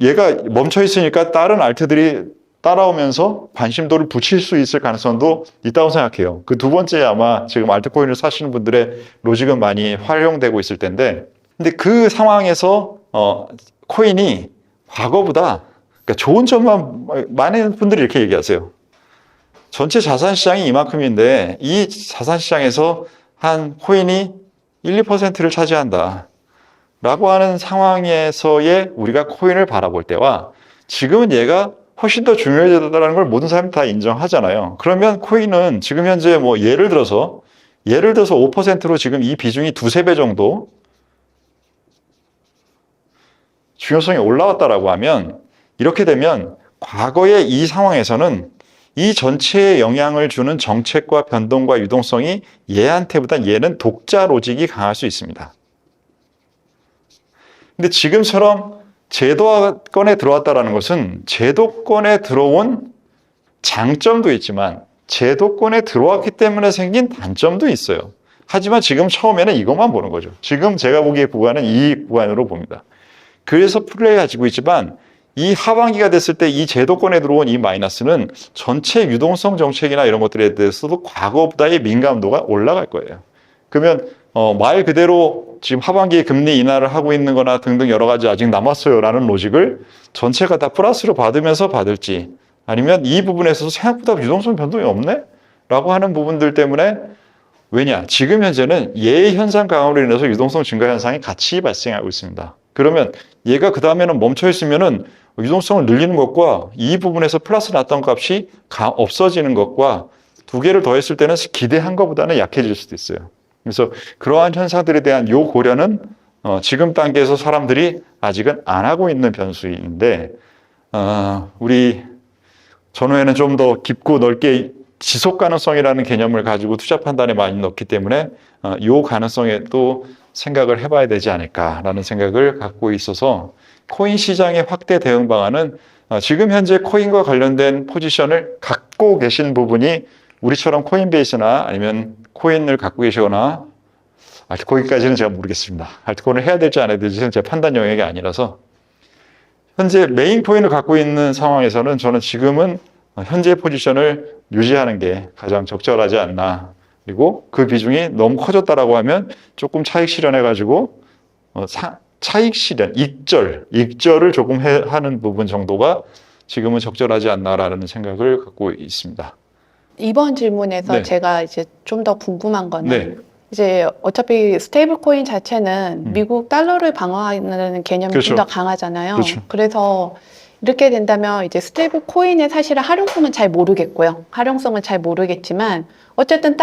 얘가 멈춰 있으니까 다른 알트들이 따라오면서 관심도를 붙일 수 있을 가능성도 있다고 생각해요. 그 두 번째 아마 지금 알트코인을 사시는 분들의 로직은 많이 활용되고 있을 텐데, 근데 그 상황에서 코인이 과거보다 그러니까 좋은 점만 많은 분들이 이렇게 얘기하세요. 전체 자산시장이 이만큼인데 이 자산시장에서 한 코인이 1, 2%를 차지한다 라고 하는 상황에서의 우리가 코인을 바라볼 때와 지금은 얘가 훨씬 더 중요해졌다는 걸 모든 사람이 다 인정하잖아요. 그러면 코인은 지금 현재 뭐 예를 들어서 5%로 지금 이 비중이 두세 배 정도 중요성이 올라왔다라고 하면, 이렇게 되면 과거의 이 상황에서는 이 전체에 영향을 주는 정책과 변동과 유동성이 얘한테보다 얘는 독자 로직이 강할 수 있습니다. 근데 지금처럼 제도권에 들어왔다라는 것은 제도권에 들어온 장점도 있지만 제도권에 들어왔기 때문에 생긴 단점도 있어요. 하지만 지금 처음에는 이것만 보는 거죠. 지금 제가 보기에 구간은 이 구간으로 봅니다. 그래서 플레이해지고 있지만 이 하반기가 됐을 때 이 제도권에 들어온 이 마이너스는 전체 유동성 정책이나 이런 것들에 대해서도 과거보다의 민감도가 올라갈 거예요. 그러면 말 그대로 지금 하반기에 금리 인하를 하고 있는 거나 등등 여러 가지 아직 남았어요 라는 로직을 전체가 다 플러스로 받으면서 받을지, 아니면 이 부분에서 생각보다 유동성 변동이 없네? 라고 하는 부분들 때문에, 왜냐? 지금 현재는 얘의 현상 강화로 인해서 유동성 증가 현상이 같이 발생하고 있습니다. 그러면 얘가 그 다음에는 멈춰 있으면은 유동성을 늘리는 것과 이 부분에서 플러스 났던 값이 없어지는 것과 두 개를 더했을 때는 기대한 것보다는 약해질 수도 있어요. 그래서 그러한 현상들에 대한 요 고려는 지금 단계에서 사람들이 아직은 안 하고 있는 변수인데, 우리 전후에는 좀 더 깊고 넓게 지속 가능성이라는 개념을 가지고 투자 판단에 많이 넣기 때문에 요 가능성에 또 생각을 해봐야 되지 않을까라는 생각을 갖고 있어서, 코인 시장의 확대 대응 방안은 지금 현재 코인과 관련된 포지션을 갖고 계신 부분이 우리처럼 코인베이스나 아니면 코인을 갖고 계시거나, 거기까지는 제가 모르겠습니다. 알트코인을 해야 될지 안 해야 될지는 제 판단 영역이 아니라서, 현재 메인 코인을 갖고 있는 상황에서는 저는 지금은 현재 포지션을 유지하는 게 가장 적절하지 않나. 그리고 그 비중이 너무 커졌다라고 하면 조금 차익 실현해가지고 차익 실현, 익절을 조금 하는 부분 정도가 지금은 적절하지 않나라는 생각을 갖고 있습니다. 이번 질문에서 네. 제가 이제 좀 더 궁금한 거는 네. 이제 어차피 스테이블 코인 자체는 미국 달러를 방어하는 개념이 그렇죠. 좀 더 강하잖아요. 그렇죠. 그래서 이렇게 된다면 이제 스테이블 코인의 사실은 활용성은 잘 모르겠고요. 활용성은 잘 모르겠지만 어쨌든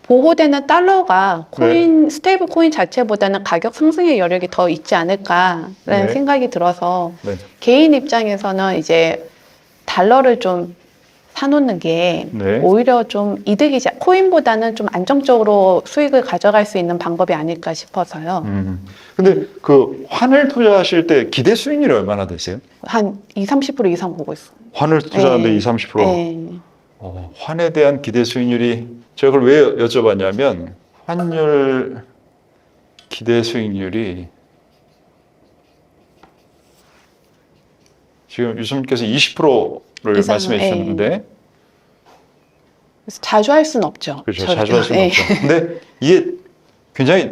보호되는 달러가 코인, 스테이블 코인 자체보다는 가격 상승의 여력이 더 있지 않을까라는 네. 생각이 들어서 네. 개인 입장에서는 이제 달러를 좀 사놓는 게 네. 오히려 좀 이득이지, 코인보다는 좀 안정적으로 수익을 가져갈 수 있는 방법이 아닐까 싶어서요. 근데 그 환을 투자하실 때 기대 수익률이 얼마나 되세요? 한 20-30% 이상 보고 있어요. 환을 투자하는데 네. 20-30%? 네. 환에 대한 기대 수익률이, 제가 그걸 왜 여쭤봤냐면, 환율 기대 수익률이 지금 유수님께서 20%를 이상, 말씀해 주셨는데, 그래서 자주 할 수는 없죠. 그렇죠. 저렇게. 자주 할 수는 네. 없죠. 근데 이게 굉장히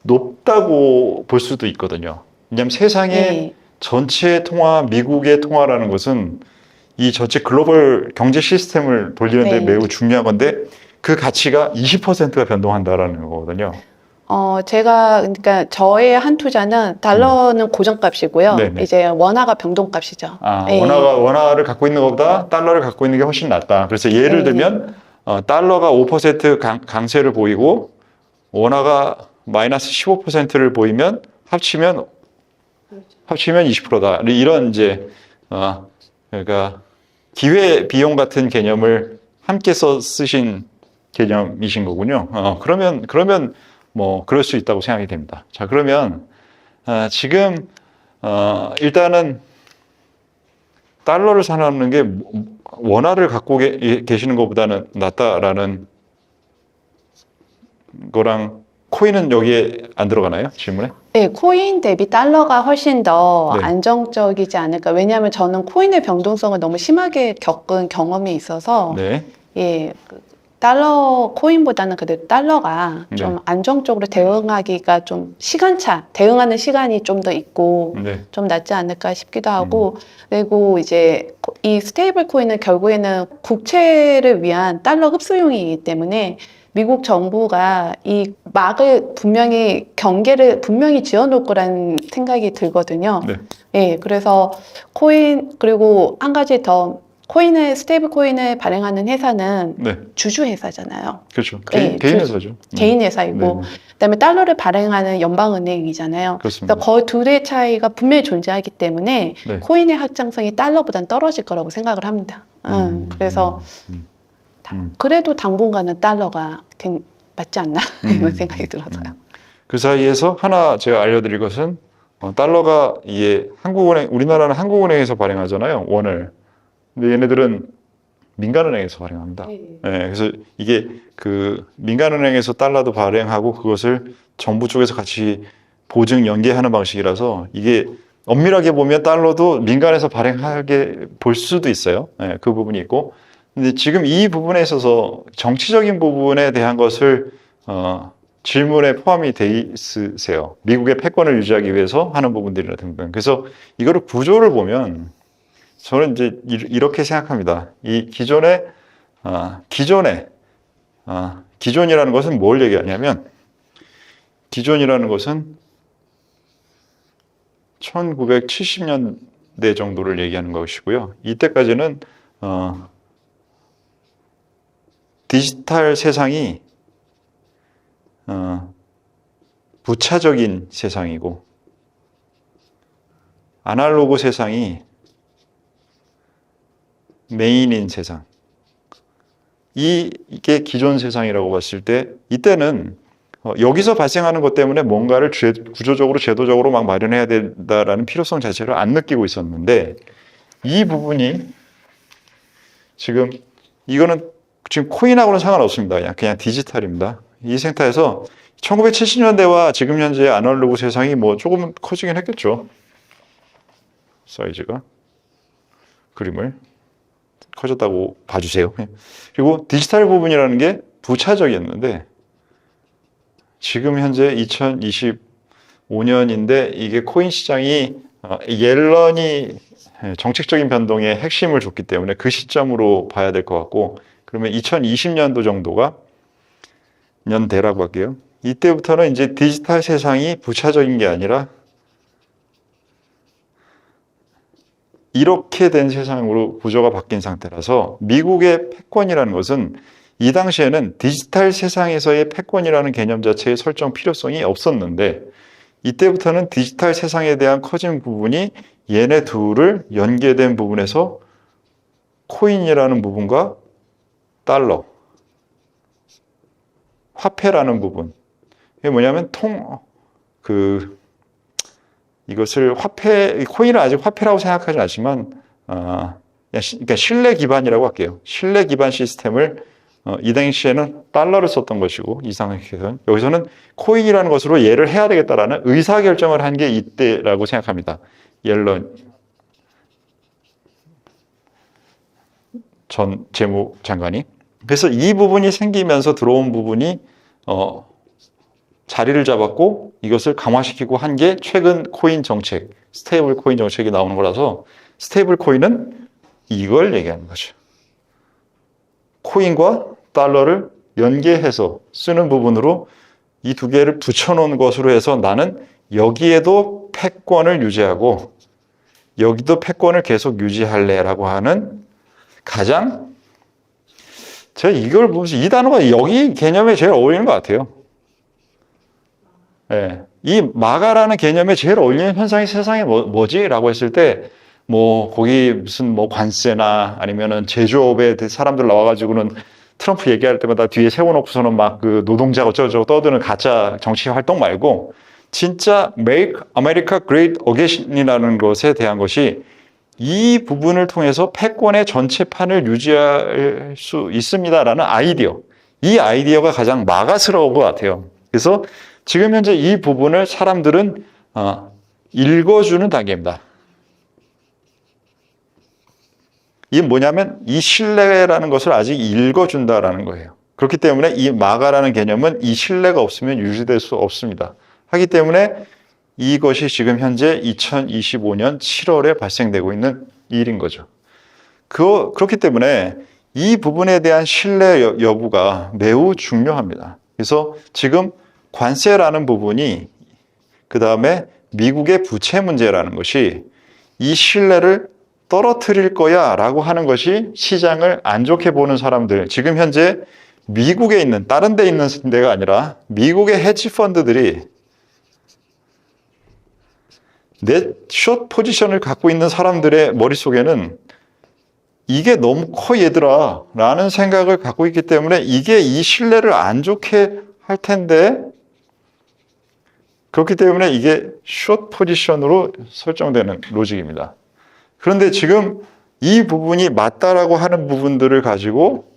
높다고 볼 수도 있거든요. 왜냐하면 세상의 네. 전체 통화, 미국의 통화라는 것은 이 전체 글로벌 경제 시스템을 돌리는데 네. 매우 중요한 건데, 그 가치가 20%가 변동한다라는 거거든요. 그러니까 저의 한 투자는 달러는 고정값이고요. 네네. 이제 원화가 변동값이죠. 네. 원화를 갖고 있는 것보다 달러를 갖고 있는 게 훨씬 낫다. 그래서 예를 네. 들면 달러가 5% 강세를 보이고 원화가 마이너스 15%를 보이면 합치면 20%다. 이런 이제 그러니까 기회 비용 같은 개념을 함께 쓰신 개념이신 거군요. 그러면 뭐 그럴 수 있다고 생각이 됩니다. 자, 그러면 지금 일단은 달러를 사놓는 게 원화를 갖고 계시는 것보다는 낫다라는 거랑, 코인은 여기에 안 들어가나요? 질문에? 네, 코인 대비 달러가 훨씬 더 네. 안정적이지 않을까. 왜냐하면 저는 코인의 변동성을 너무 심하게 겪은 경험이 있어서, 네. 예, 코인보다는 그래도 달러가 네. 좀 안정적으로 대응하기가 좀 대응하는 시간이 좀 더 있고, 네. 좀 낫지 않을까 싶기도 하고, 그리고 이제 이 스테이블 코인은 결국에는 국채를 위한 달러 흡수용이기 때문에 미국 정부가 이 경계를 분명히 지어놓을 거라는 생각이 들거든요. 네. 예, 그래서 코인, 그리고 한 가지 더, 스테이블 코인을 발행하는 회사는 네, 주주 회사잖아요. 그렇죠. 네, 개인 주- 회사죠. 개인 회사이고, 네, 네. 그다음에 달러를 발행하는 연방은행이잖아요. 그렇습니다. 그래서 그 둘의 차이가 분명히 존재하기 때문에 네. 코인의 확장성이 달러보다는 떨어질 거라고 생각을 합니다. 그래서 그래도 당분간은 달러가 맞지 않나 이런 생각이 들어서요. 그 사이에서 하나 제가 알려드릴 것은 달러가 이게 우리나라는 한국은행에서 발행하잖아요. 원을. 근데 얘네들은 민간은행에서 발행합니다. 네. 그래서 이게 그 민간은행에서 달러도 발행하고 그것을 정부 쪽에서 같이 보증 연계하는 방식이라서 이게 엄밀하게 보면 달러도 민간에서 발행하게 볼 수도 있어요. 그 부분이 있고. 근데 지금 이 부분에 있어서 정치적인 부분에 대한 것을 질문에 포함이 돼 있으세요. 미국의 패권을 유지하기 위해서 하는 부분들이나 등등. 그래서 이거를 구조를 보면 저는 이제 이렇게 생각합니다. 이 기존이라는 것은 뭘 얘기하냐면, 기존이라는 것은 1970년대 정도를 얘기하는 것이고요. 이때까지는 디지털 세상이 부차적인 세상이고, 아날로그 세상이 메인인 세상. 이게 기존 세상이라고 봤을 때, 이때는 여기서 발생하는 것 때문에 뭔가를 구조적으로, 제도적으로 막 마련해야 된다라는 필요성 자체를 안 느끼고 있었는데, 이 부분이 이거는 지금 코인하고는 상관없습니다. 그냥 디지털입니다. 이 생태에서 1970년대와 지금 현재의 아날로그 세상이 뭐 조금은 커지긴 했겠죠. 사이즈가. 그림을. 커졌다고 봐주세요. 그리고 디지털 부분이라는 게 부차적이었는데 지금 현재 2025년인데 이게 코인 시장이 옐런이 정책적인 변동의 핵심을 줬기 때문에 그 시점으로 봐야 될 것 같고, 그러면 2020년도 정도가 년대라고 할게요. 이때부터는 이제 디지털 세상이 부차적인 게 아니라 이렇게 된 세상으로 구조가 바뀐 상태라서 미국의 패권이라는 것은 이 당시에는 디지털 세상에서의 패권이라는 개념 자체의 설정 필요성이 없었는데, 이때부터는 디지털 세상에 대한 커진 부분이 얘네 둘을 연계된 부분에서 코인이라는 부분과 달러, 화폐라는 부분. 이게 뭐냐면 이것을 코인을 아직 화폐라고 생각하지 않지만, 그러니까 신뢰 기반이라고 할게요. 신뢰 기반 시스템을, 이 당시에는 달러를 썼던 것이고, 이상하게는 여기서는 코인이라는 것으로 얘를 해야 되겠다라는 의사결정을 한 게 이때라고 생각합니다. 옐런 전 재무장관이. 그래서 이 부분이 생기면서 들어온 부분이, 자리를 잡았고 이것을 강화시키고 한 게 최근 코인 정책, 스테이블 코인 정책이 나오는 거라서 스테이블 코인은 이걸 얘기하는 거죠. 코인과 달러를 연계해서 쓰는 부분으로 이 두 개를 붙여놓은 것으로 해서 나는 여기에도 패권을 유지하고 여기도 패권을 계속 유지할래라고 하는 가장, 제가 이걸 보면서 이 단어가 여기 개념에 제일 어울리는 것 같아요. 이 마가라는 개념에 제일 어울리는 현상이 세상에 뭐지? 라고 했을 때, 거기 무슨 관세나 아니면은 제조업에 사람들 나와가지고는 트럼프 얘기할 때마다 뒤에 세워놓고서는 막 그 노동자 어쩌고저쩌고 떠드는 가짜 정치 활동 말고, 진짜 Make America Great Again이라는 것에 대한 것이 이 부분을 통해서 패권의 전체 판을 유지할 수 있습니다라는 아이디어. 이 아이디어가 가장 마가스러운 것 같아요. 그래서 지금 현재 이 부분을 사람들은 읽어주는 단계입니다. 이게 뭐냐면 이 신뢰라는 것을 아직 읽어준다라는 거예요. 그렇기 때문에 이 마가라는 개념은 이 신뢰가 없으면 유지될 수 없습니다. 하기 때문에 이것이 지금 현재 2025년 7월에 발생되고 있는 일인 거죠. 그렇기 때문에 이 부분에 대한 신뢰 여부가 매우 중요합니다. 그래서 지금 관세라는 부분이, 그 다음에 미국의 부채 문제라는 것이 이 신뢰를 떨어뜨릴 거야 라고 하는 것이 시장을 안 좋게 보는 사람들, 지금 현재 미국에 있는, 다른 데 있는 데가 아니라 미국의 헤지펀드들이 숏 포지션을 갖고 있는 사람들의 머릿속에는 이게 너무 커 얘들아 라는 생각을 갖고 있기 때문에 이게 이 신뢰를 안 좋게 할 텐데, 그렇기 때문에 이게 숏 포지션으로 설정되는 로직입니다. 그런데 지금 이 부분이 맞다라고 하는 부분들을 가지고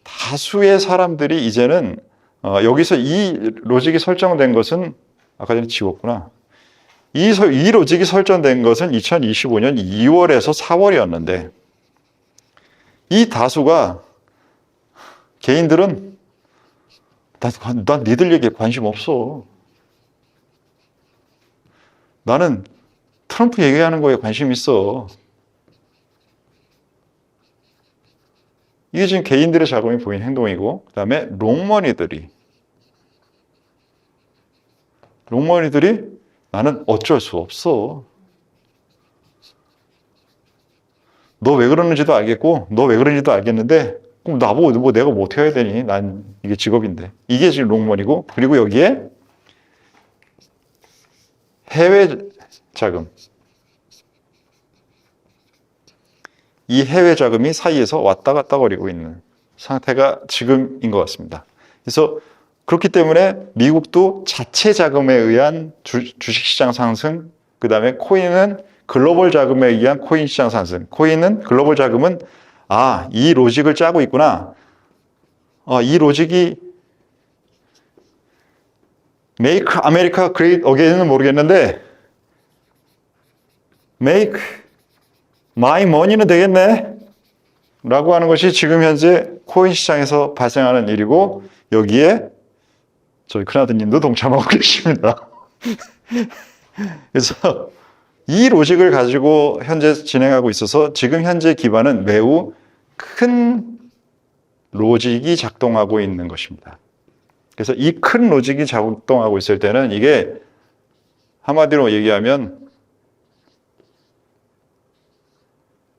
다수의 사람들이 이제는 여기서 이 로직이 설정된 것은 아까 전에 지웠구나. 이 로직이 설정된 것은 2025년 2월에서 4월이었는데 이 다수가 개인들은 난 니들 얘기에 관심 없어. 나는 트럼프 얘기하는 거에 관심 있어. 이게 지금 개인들의 자금이 보인 행동이고, 그 다음에 롱머니들이 나는 어쩔 수 없어. 너 왜 그러는지도 알겠고, 너 왜 그러는지도 알겠는데, 그럼 나보고 뭐 내가 뭐 어떻게 해야 되니? 난 이게 직업인데. 이게 지금 롱머니고, 그리고 여기에 해외 자금. 이 해외 자금이 사이에서 왔다 갔다 거리고 있는 상태가 지금인 것 같습니다. 그래서 그렇기 때문에 미국도 자체 자금에 의한 주식시장 상승, 그 다음에 코인은 글로벌 자금에 의한 코인 시장 상승. 코인은 글로벌 자금은 이 로직을 짜고 있구나. 이 로직이 Make America Great Again은 모르겠는데 Make My Money는 되겠네 라고 하는 것이 지금 현재 코인 시장에서 발생하는 일이고, 여기에 저희 큰아드님도 동참하고 계십니다. 그래서 이 로직을 가지고 현재 진행하고 있어서 지금 현재 기반은 매우 큰 로직이 작동하고 있는 것입니다. 그래서 이 큰 로직이 작동하고 있을 때는 이게 한마디로 얘기하면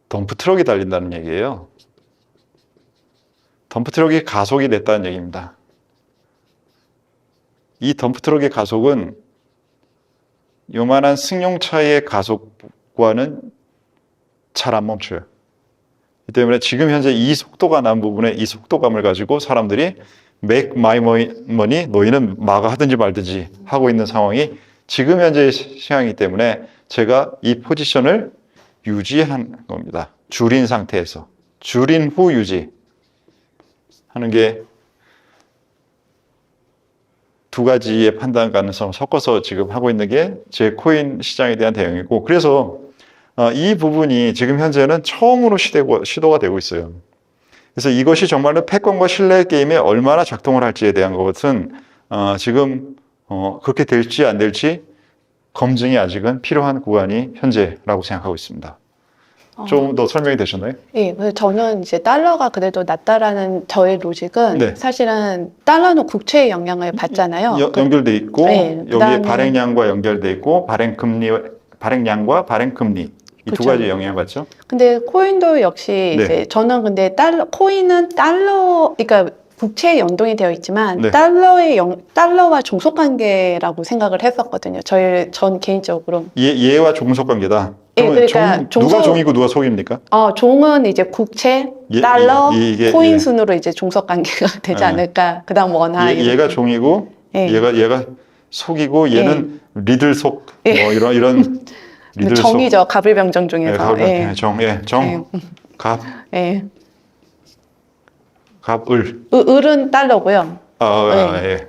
덤프트럭이 달린다는 얘기예요. 덤프트럭이 가속이 됐다는 얘기입니다. 이 덤프트럭의 가속은 요만한 승용차의 가속과는 잘 안 멈춰요. 이 때문에 지금 현재 이 속도가 난 부분에 이 속도감을 가지고 사람들이 make my money, 너희는 마가 하든지 말든지 하고 있는 상황이 지금 현재의 시황이기 때문에 제가 이 포지션을 유지한 겁니다. 줄인 상태에서. 줄인 후 유지 하는 게 두 가지의 판단 가능성을 섞어서 지금 하고 있는 게 제 코인 시장에 대한 대응이고, 그래서 이 부분이 지금 현재는 처음으로 시도가 되고 있어요. 그래서 이것이 정말로 패권과 신뢰 게임에 얼마나 작동을 할지에 대한 것은 지금 그렇게 될지 안 될지 검증이 아직은 필요한 구간이 현재라고 생각하고 있습니다. 좀 더 설명이 되셨나요? 예, 그래서 저는 이제 달러가 그래도 낮다라는 저의 로직은 네. 사실은 달러는 국채의 영향을 받잖아요. 연결돼 있고 네, 여기에 그다음에 발행량과 연결돼 있고 발행량과 발행금리 이 두 그렇죠. 가지 영향을 받죠. 근데 코인도 역시 네. 이제 저는 근데 코인은 그러니까 국채에 연동이 되어 있지만 네. 달러와 종속 관계라고 생각을 했었거든요. 전 개인적으로. 얘와 종속 관계다. 예, 그러면 그러니까 누가 종이고 누가 속입니까? 종은 이제 국채, 예, 달러, 이게, 코인 예. 순으로 이제 종속 관계가 되지 예. 않을까. 그다음 원화. 얘가 종이고 예. 얘가 속이고 얘는 리들 속 예. 뭐 이런 리들 속. 정이죠. 갑을병정 예, 중에서. 예. 정, 갑, 예. 갑을. 을은 달러고요. 예.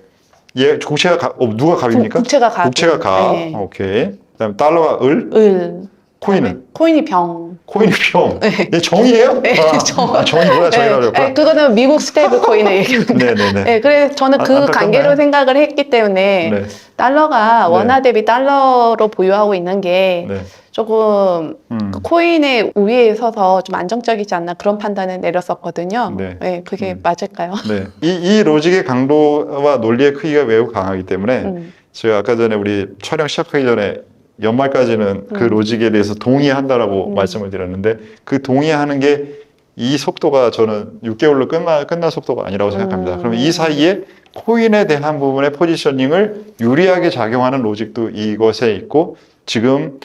얘 국채가 누가 갑입니까? 국채가 갑. 국채가 갑. 예. 오케이. 그다음 달러가 을. 을. 코인은? 코인이 병. 코인이 병. 얘 정이에요? 정이구나. 정이라고. 그거는 미국 스테이블 코인을 얘기하는 거예요. 네네네. 네, 그래서 저는 그 안타깝네. 관계로 생각을 했기 때문에 네. 달러가 네. 원화 대비 달러로 보유하고 있는 게 네. 조금 그 코인의 우위에 서서 좀 안정적이지 않나 그런 판단을 내렸었거든요. 네. 네, 그게 맞을까요? 네. 이 로직의 강도와 논리의 크기가 매우 강하기 때문에 제가 아까 전에 우리 촬영 시작하기 전에 연말까지는 그 로직에 대해서 동의한다라고 말씀을 드렸는데 그 동의하는 게 이 속도가 저는 6개월로 끝날 속도가 아니라고 생각합니다. 그러면 이 사이에 코인에 대한 부분의 포지셔닝을 유리하게 작용하는 로직도 이것에 있고 지금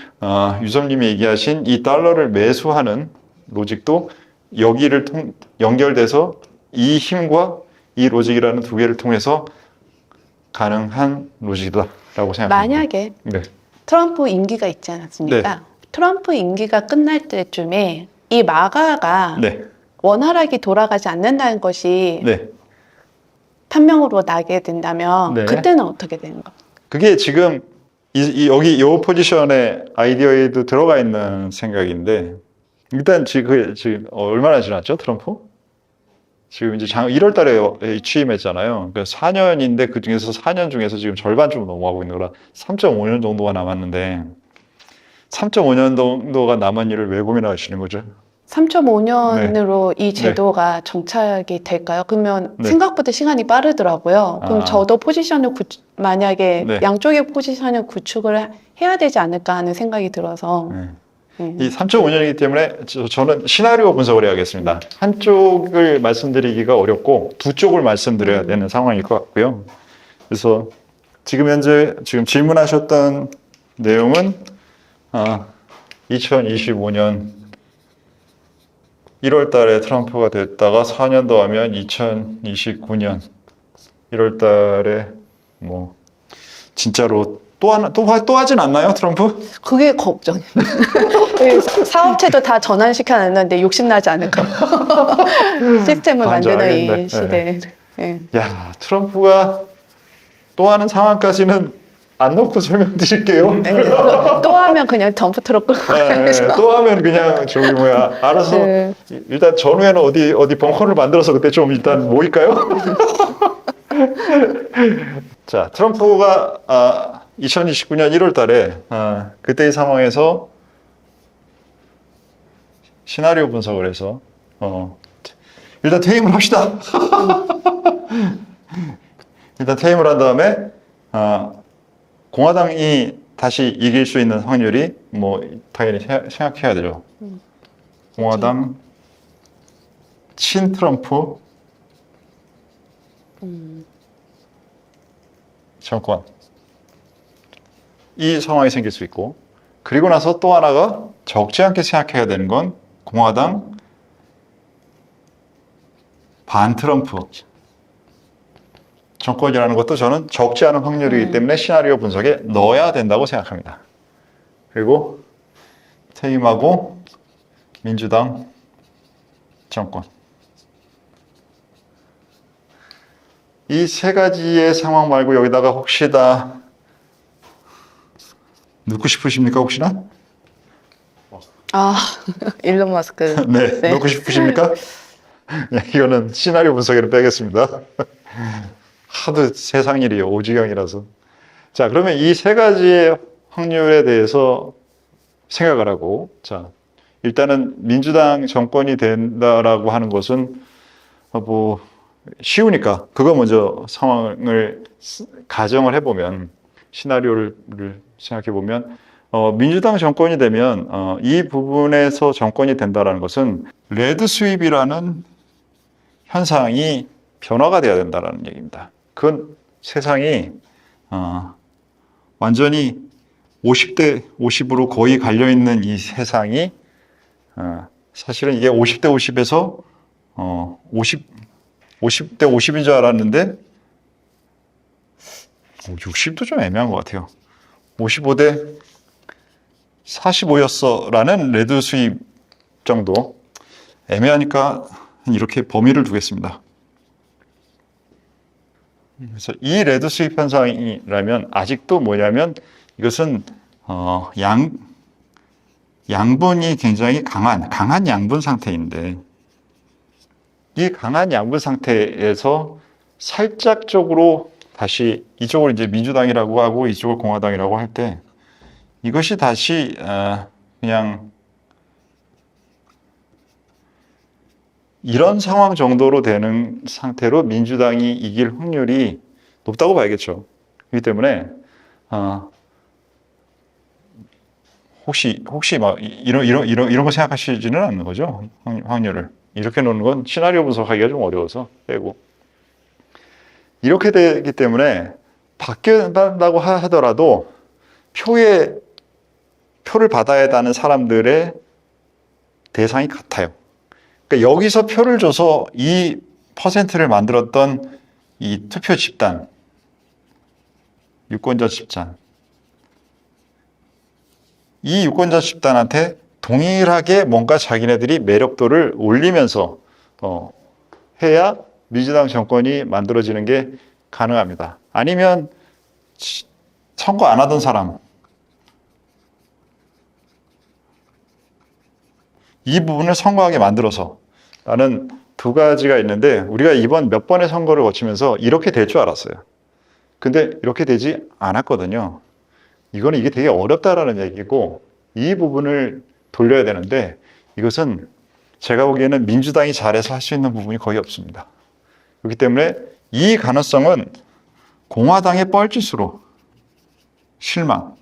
유섭님이 얘기하신 이 달러를 매수하는 로직도 여기를 연결돼서 이 힘과 이 로직이라는 두 개를 통해서 가능한 로직이다라고 생각합니다. 만약에 네. 트럼프 임기가 있지 않았습니까? 트럼프 임기가 끝날 때쯤에 이 마가가 네. 원활하게 돌아가지 않는다는 것이 네. 판명으로 나게 된다면 네. 그때는 어떻게 되는 거예요? 그게 지금 여기 이 포지션의 아이디어에도 들어가 있는 생각인데 일단 지금 얼마나 지났죠 트럼프? 지금 이제 1월 달에 취임했잖아요. 그러니까 4년인데 그 중에서 4년 중에서 지금 절반 좀 넘어가고 있는 거라 3.5년 정도가 남았는데 3.5년 정도가 남은 일을 왜 고민하시는 거죠? 3.5년으로 이 제도가 정착이 될까요? 그러면 네. 생각보다 시간이 빠르더라고요. 그럼 아. 저도 포지션을 만약에 네. 양쪽의 포지션을 구축을 해야 되지 않을까 하는 생각이 들어서 이 3.5년이기 때문에 저는 시나리오 분석을 해야겠습니다. 한쪽을 말씀드리기가 어렵고 두 쪽을 말씀드려야 되는 상황일 것 같고요. 그래서 지금 현재 지금 질문하셨던 내용은 2025년 1월 달에 트럼프가 됐다가 4년 더 하면 2029년 1월 달에 뭐 진짜로 또 하진 않나요, 트럼프? 그게 걱정이에요. 사업체도 다 전환시켜놨는데 욕심나지 않을까. 시스템을 만드는 반전하겠네. 이 시대에. 네. 야, 트럼프가 또 하는 상황까지는 안 넣고 설명드릴게요. 또 하면 그냥 덤프 트럭 끌고 또 하면 그냥 저기 뭐야 알아서 네. 일단 전후에는 어디 벙커를 만들어서 그때 좀 일단 모일까요? 자, 트럼프가 2029년 1월 달에 그때의 상황에서 시나리오 분석을 해서 일단 퇴임을 합시다. 일단 퇴임을 한 다음에 공화당이 다시 이길 수 있는 확률이 뭐 당연히 생각해야 되죠. 공화당 친 트럼프 정권 이 상황이 생길 수 있고 그리고 나서 또 하나가 적지 않게 생각해야 되는 건 공화당 반 트럼프 정권이라는 것도 저는 적지 않은 확률이기 때문에 시나리오 분석에 넣어야 된다고 생각합니다. 그리고 퇴임하고 민주당 정권 이 세 가지의 상황 말고 여기다가 혹시 다 넣고 싶으십니까 혹시나? 일론 마스크. 네, 네. 넣고 싶으십니까? 네, 이거는 시나리오 분석에는 빼겠습니다. 하도 세상 일이 오지경이라서. 자, 그러면 이 세 가지의 확률에 대해서 생각을 하고, 자, 일단은 민주당 정권이 된다라고 하는 것은 뭐 쉬우니까 그거 먼저 상황을 가정을 해보면 시나리오를 생각해 보면 민주당 정권이 되면 이 부분에서 정권이 된다라는 것은 레드 스윕이라는 현상이 변화가 돼야 된다라는 얘기입니다. 그건 세상이 완전히 50대 50으로 거의 갈려 있는 이 세상이 사실은 이게 50대 50에서 50대 50인 줄 알았는데 60도 좀 애매한 것 같아요. 55대 45였어 라는 레드 스윕 정도 애매하니까 이렇게 범위를 두겠습니다. 그래서 이 레드 스윕 현상이라면 아직도 뭐냐면 이것은 양분이 굉장히 강한 양분 상태인데 이 강한 양분 상태에서 살짝 쪽으로 다시 이쪽을 이제 민주당이라고 하고 이쪽을 공화당이라고 할 때 이것이 다시 그냥 이런 상황 정도로 되는 상태로 민주당이 이길 확률이 높다고 봐야겠죠. 그렇기 때문에 혹시 막 이런 거 생각하시지는 않는 거죠? 확률을. 이렇게 놓는 건 시나리오 분석하기가 좀 어려워서 빼고. 이렇게 되기 때문에 바뀐다고 하더라도 표를 받아야 하는 사람들의 대상이 같아요. 그러니까 여기서 표를 줘서 이 퍼센트를 만들었던 이 투표 집단, 유권자 집단, 이 유권자 집단한테 동일하게 뭔가 자기네들이 매력도를 올리면서 해야 민주당 정권이 만들어지는 게 가능합니다. 아니면 선거 안 하던 사람, 이 부분을 선거하게 만들어서 라는 두 가지가 있는데 우리가 이번 몇 번의 선거를 거치면서 이렇게 될 줄 알았어요. 근데 이렇게 되지 않았거든요. 이거는 이게 되게 어렵다라는 얘기고 이 부분을 돌려야 되는데 이것은 제가 보기에는 민주당이 잘해서 할 수 있는 부분이 거의 없습니다. 그렇기 때문에 이 가능성은 공화당의 뻘짓으로 실망.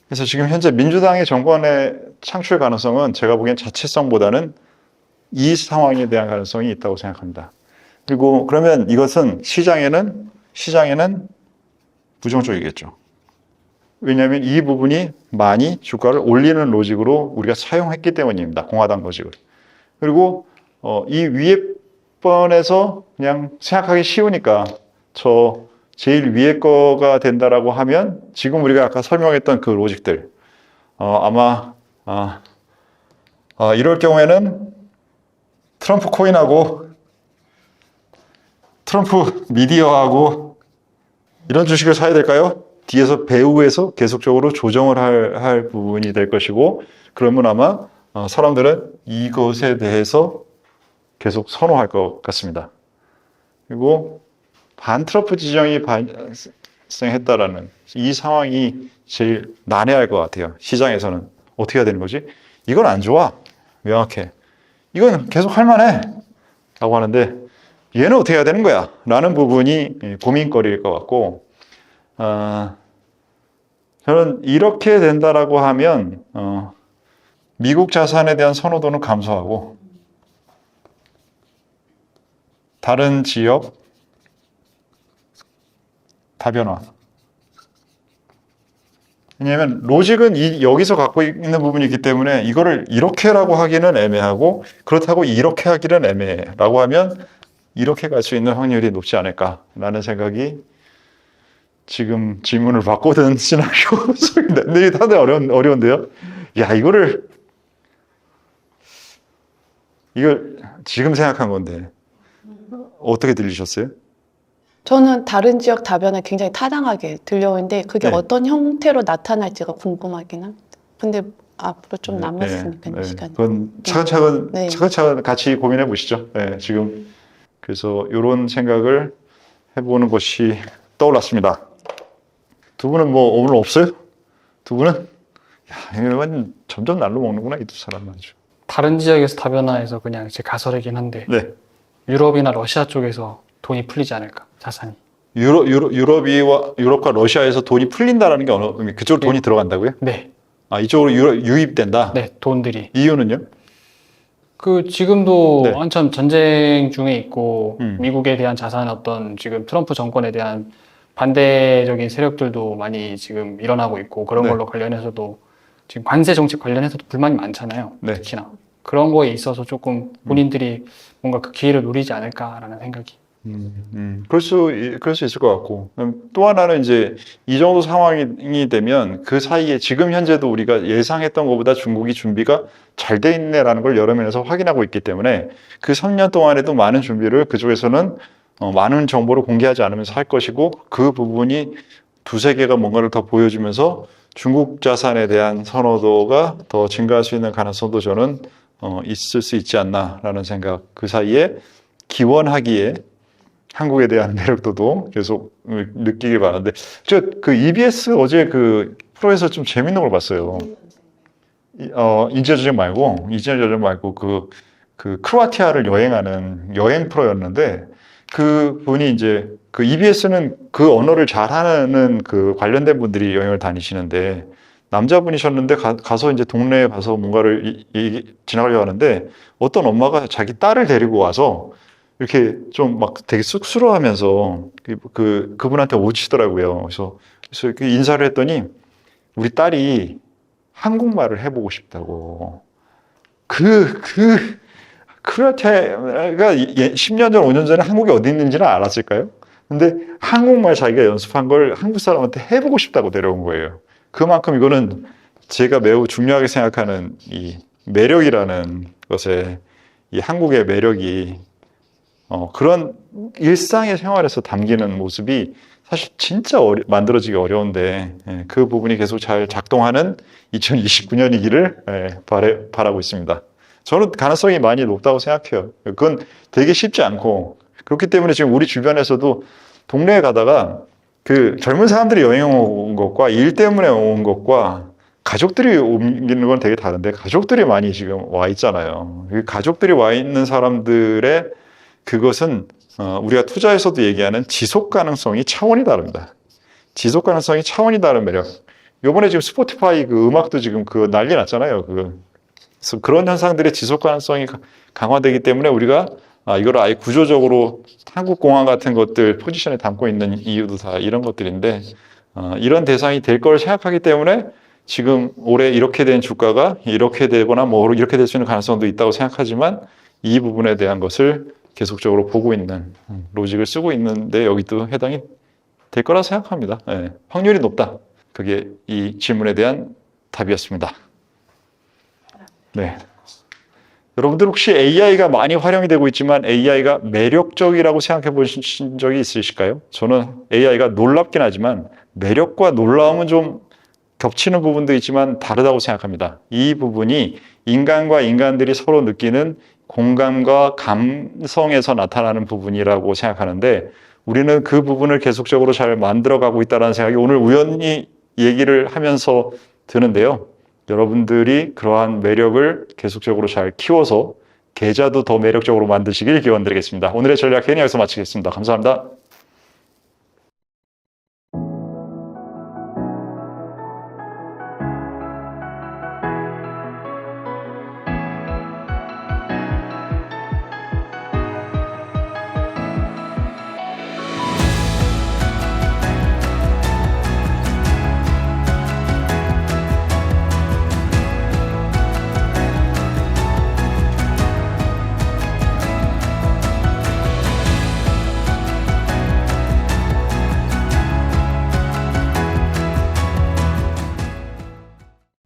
그래서 지금 현재 민주당의 정권의 창출 가능성은 제가 보기엔 자체성보다는 이 상황에 대한 가능성이 있다고 생각합니다. 그리고 그러면 이것은 시장에는 부정적이겠죠. 왜냐하면 이 부분이 많이 주가를 올리는 로직으로 우리가 사용했기 때문입니다. 공화당 로직을. 그리고 이 위에 번에서 그냥 생각하기 쉬우니까 저 제일 위에 거가 된다라고 하면 지금 우리가 아까 설명했던 그 로직들 아마 이럴 경우에는 트럼프 코인하고 트럼프 미디어하고 이런 주식을 사야 될까요? 뒤에서 배후에서 계속적으로 조정을 할 부분이 될 것이고 그러면 아마 사람들은 이것에 대해서 계속 선호할 것 같습니다. 그리고 반트럼프 지정이 발생했다라는 이 상황이 제일 난해할 것 같아요. 시장에서는 어떻게 해야 되는 거지? 이건 안 좋아. 명확해. 이건 계속 할 만해. 라고 하는데 얘는 어떻게 해야 되는 거야? 라는 부분이 고민거리일 것 같고 저는 이렇게 된다라고 하면 미국 자산에 대한 선호도는 감소하고 다른 지역 다변화. 왜냐하면 로직은 여기서 갖고 있는 부분이 있기 때문에 이거를 이렇게라고 하기는 애매하고 그렇다고 이렇게 하기는 애매라고 하면 이렇게 갈 수 있는 확률이 높지 않을까라는 생각이 지금 질문을 받고든 시나리오 속인데 다들 어려운데요. 야 이걸 지금 생각한 건데 어떻게 들리셨어요? 저는 다른 지역 다변화 굉장히 타당하게 들려오는데 그게 네. 어떤 형태로 나타날지가 궁금하긴 합니다. 근데 앞으로 좀 남았으니까 시간이. 그건 네. 차근차근 같이 고민해 보시죠. 네, 지금 그래서 이런 생각을 해보는 것이 떠올랐습니다. 두 분은 뭐 오늘 없어요? 두 분은? 야, 이건 점점 날로 먹는구나 이 두 사람은 아주. 다른 지역에서 다변화해서 그냥 제 가설이긴 한데 네. 유럽이나 러시아 쪽에서 돈이 풀리지 않을까 자산이. 유럽과 러시아에서 돈이 풀린다라는 게 어느 의미? 그쪽으로 돈이 들어간다고요? 네, 이쪽으로 유입된다? 네 돈들이. 이유는요? 그 지금도 네. 한참 전쟁 중에 있고 음. 미국에 대한 자산 어떤 지금 트럼프 정권에 대한 반대적인 세력들도 많이 지금 일어나고 있고 그런 네. 걸로 관련해서도 지금 관세 정책 관련해서도 불만이 많잖아요. 네. 특히나 그런 거에 있어서 조금 본인들이 뭔가 그 기회를 노리지 않을까라는 생각이. 그럴 수 있을 것 같고. 또 하나는 이제 이 정도 상황이 되면 그 사이에 지금 현재도 우리가 예상했던 것보다 중국이 준비가 잘 돼 있네라는 걸 여러 면에서 확인하고 있기 때문에 그 3년 동안에도 많은 준비를 그쪽에서는 많은 정보를 공개하지 않으면서 할 것이고 그 부분이 두세 개가 뭔가를 더 보여주면서 중국 자산에 대한 선호도가 더 증가할 수 있는 가능성도 저는 있을 수 있지 않나라는 생각. 그 사이에 기원하기에 한국에 대한 매력도도 계속 느끼길 바라는데 저 그 EBS 어제 그 프로에서 좀 재밌는 걸 봤어요. 인지저정 말고 그 크로아티아를 여행하는 여행 프로였는데 그 분이 이제 그 EBS는 그 언어를 잘하는 그 관련된 분들이 여행을 다니시는데 남자분이셨는데 가서 이제 동네에 가서 뭔가를 지나가려고 하는데 어떤 엄마가 자기 딸을 데리고 와서 이렇게 좀 막 되게 쑥스러워하면서 그분한테 오시더라고요. 그래서 이렇게 인사를 했더니 우리 딸이 한국말을 해보고 싶다고. 크로아티아가 10년 전, 5년 전에 한국이 어디 있는지는 알았을까요? 근데 한국말 자기가 연습한 걸 한국 사람한테 해보고 싶다고 데려온 거예요. 그만큼 이거는 제가 매우 중요하게 생각하는 이 매력이라는 것에 이 한국의 매력이 그런 일상의 생활에서 담기는 모습이 사실 진짜 만들어지기 어려운데 그 부분이 계속 잘 작동하는 2029년이기를 바라고 있습니다. 저는 가능성이 많이 높다고 생각해요. 그건 되게 쉽지 않고 그렇기 때문에 지금 우리 주변에서도 동네에 가다가 그 젊은 사람들이 여행 온 것과 일 때문에 온 것과 가족들이 옮기는 건 되게 다른데 가족들이 많이 지금 와 있잖아요. 가족들이 와 있는 사람들의 그것은 우리가 투자에서도 얘기하는 지속 가능성이 차원이 다릅니다. 지속 가능성이 차원이 다른 매력. 요번에 지금 스포티파이 그 음악도 지금 그 난리 났잖아요. 그래서 그런 현상들의 지속 가능성이 강화되기 때문에 우리가 이걸 아예 구조적으로 한국공항 같은 것들 포지션에 담고 있는 이유도 다 이런 것들인데 이런 대상이 될 걸 생각하기 때문에 지금 올해 이렇게 된 주가가 이렇게 되거나 뭐 이렇게 될 수 있는 가능성도 있다고 생각하지만 이 부분에 대한 것을 계속적으로 보고 있는 로직을 쓰고 있는데 여기도 해당이 될 거라 생각합니다. 네, 확률이 높다. 그게 이 질문에 대한 답이었습니다. 네. 여러분들 혹시 AI가 많이 활용이 되고 있지만 AI가 매력적이라고 생각해 보신 적이 있으실까요? 저는 AI가 놀랍긴 하지만 매력과 놀라움은 좀 겹치는 부분도 있지만 다르다고 생각합니다. 이 부분이 인간과 인간들이 서로 느끼는 공감과 감성에서 나타나는 부분이라고 생각하는데 우리는 그 부분을 계속적으로 잘 만들어가고 있다는 생각이 오늘 우연히 얘기를 하면서 드는데요. 여러분들이 그러한 매력을 계속적으로 잘 키워서 계좌도 더 매력적으로 만드시길 기원드리겠습니다. 오늘의 전략회의는 여기서 마치겠습니다. 감사합니다.